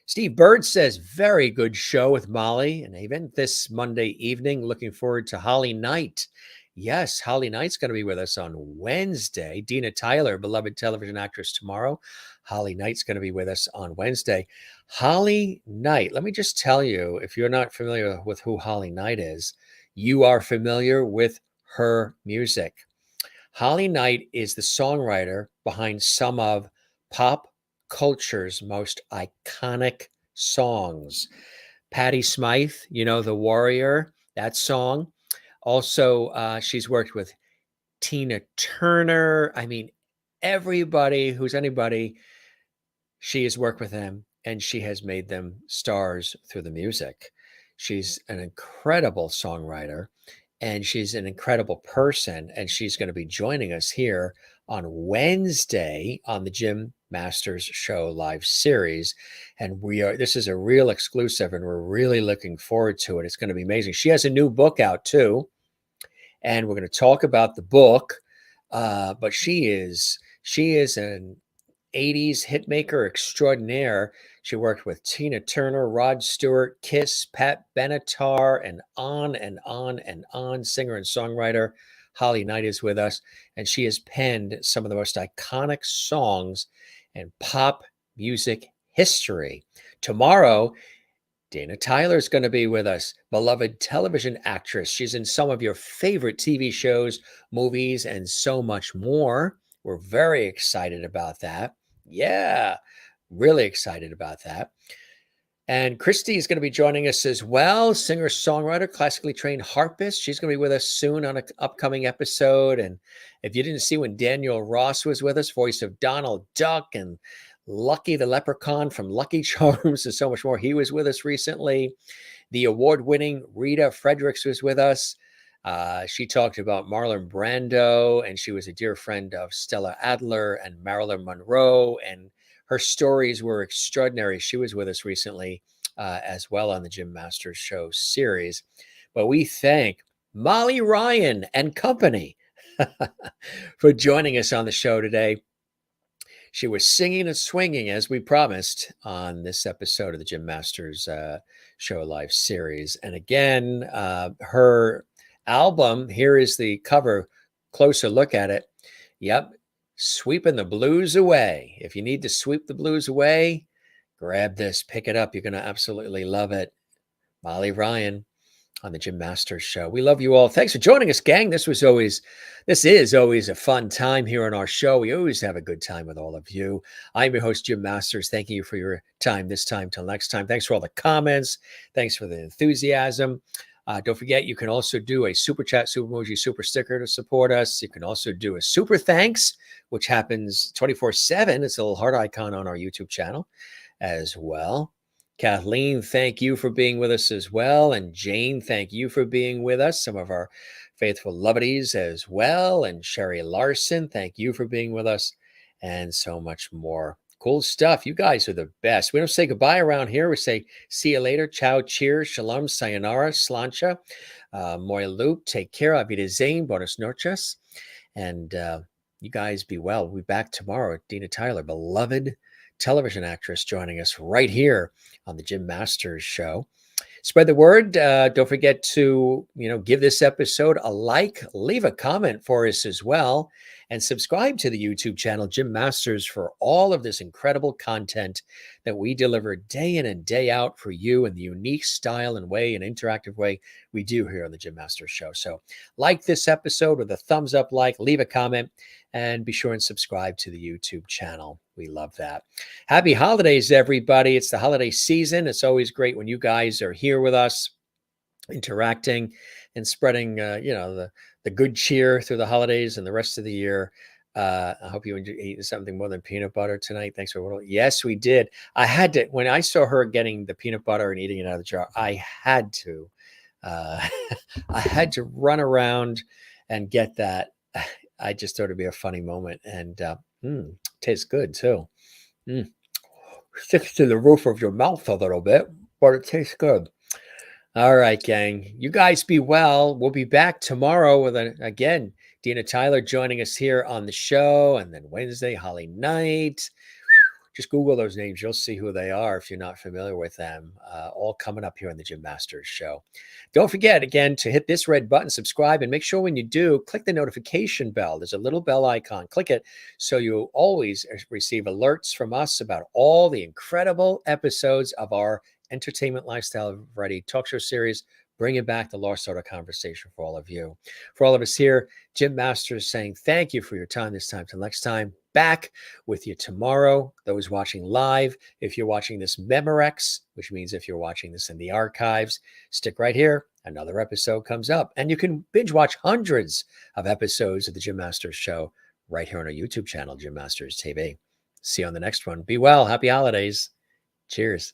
Steve Bird says, very good show with Molly and even this Monday evening. Looking forward to Holly Knight. Yes, Holly Knight's going to be with us on Wednesday. Dina Tyler, beloved television actress, tomorrow. Holly Knight's going to be with us on Wednesday. Holly Knight, let me just tell you, if you're not familiar with who Holly Knight is, you are familiar with her music. Holly Knight is the songwriter behind some of pop culture's most iconic songs. Patti Smythe, The Warrior, that song. Also, she's worked with Tina Turner. I mean, everybody who's anybody, she has worked with them, and she has made them stars through the music. She's an incredible songwriter, and she's an incredible person, and she's going to be joining us here on Wednesday on the Jim Masters Show live series. And this is a real exclusive, and we're really looking forward to it. It's going to be amazing. She has a new book out too, and we're going to talk about the book. But she is an 80s hitmaker extraordinaire. She worked with Tina Turner, Rod Stewart, Kiss, Pat Benatar, and on and on and on. Singer and songwriter Holly Knight is with us, and she has penned some of the most iconic songs in pop music history. Tomorrow, Dana Tyler is going to be with us, beloved television actress. She's in some of your favorite TV shows, movies, and so much more. We're very excited about that. Yeah, really excited about that. And Christy is going to be joining us as well, singer-songwriter, classically trained harpist. She's going to be with us soon on an upcoming episode. And if you didn't see when Daniel Ross was with us, voice of Donald Duck and Lucky the Leprechaun from Lucky Charms and so much more, he was with us recently. The award-winning Rita Fredericks was with us. She talked about Marlon Brando, and she was a dear friend of Stella Adler and Marilyn Monroe, and her stories were extraordinary. She was with us recently as well on the Jim Masters Show series. But we thank Molly Ryan and company for joining us on the show today. She was singing and swinging, as we promised, on this episode of the Jim Masters Show live series. And again, her album, here is the cover, closer look at it. Yep. Sweepin the Blues Away. If you need to sweep the blues away, grab this, pick it up. You're going to absolutely love it. Molly Ryan on the Jim Masters Show. We love you all. Thanks for joining us, gang. This is always a fun time here on our show. We always have a good time with all of you. I'm your host, Jim Masters. Thanking you for your time this time till next time. Thanks for all the comments. Thanks for the enthusiasm. Don't forget, you can also do a super chat, super emoji, super sticker to support us. You can also do a super thanks, which happens 24/7. It's a little heart icon on our YouTube channel as well. Kathleen, thank you for being with us as well. And Jane, thank you for being with us. Some of our faithful lovelies as well. And Sherry Larson, thank you for being with us. And so much more. Cool stuff. You guys are the best. We don't say goodbye around here. We say see you later. Ciao, cheers, shalom, sayonara, slancha, moy loop. Take care. Avida Zane, buenas noches. And you guys be well. We'll be back tomorrow. Dina Tyler, beloved television actress, joining us right here on the Jim Masters Show. Spread the word. Don't forget to, give this episode a like, leave a comment for us as well, and subscribe to the YouTube channel, Jim Masters, for all of this incredible content that we deliver day in and day out for you in the unique style and way and interactive way we do here on the Jim Masters Show. So like this episode with a thumbs up, leave a comment, and be sure and subscribe to the YouTube channel. We love that. Happy holidays, everybody. It's the holiday season. It's always great when you guys are here with us, interacting and spreading, the good cheer through the holidays and the rest of the year. I hope you ate something more than peanut butter tonight. Thanks for yes, we did. I had to, when I saw her getting the peanut butter and eating it out of the jar, I had to run around and get that. I just thought it'd be a funny moment, and tastes good too. Sticks to the roof of your mouth a little bit, but it tastes good. All right, gang. You guys be well. We'll be back tomorrow with, again, Dina Tyler joining us here on the show. And then Wednesday, Holly Knight. Just Google those names. You'll see who they are if you're not familiar with them. All coming up here on the Jim Masters Show. Don't forget, again, to hit this red button, subscribe, and make sure when you do, click the notification bell. There's a little bell icon. Click it so you always receive alerts from us about all the incredible episodes of our entertainment lifestyle variety talk show series, bringing back the lost art of conversation for all of you. For all of us here, Jim Masters saying thank you for your time this time. Till next time, back with you tomorrow. Those watching live, if you're watching this Memorex, which means if you're watching this in the archives, stick right here. Another episode comes up, and you can binge watch hundreds of episodes of the Jim Masters Show right here on our YouTube channel, Jim Masters TV. See you on the next one. Be well. Happy holidays. Cheers.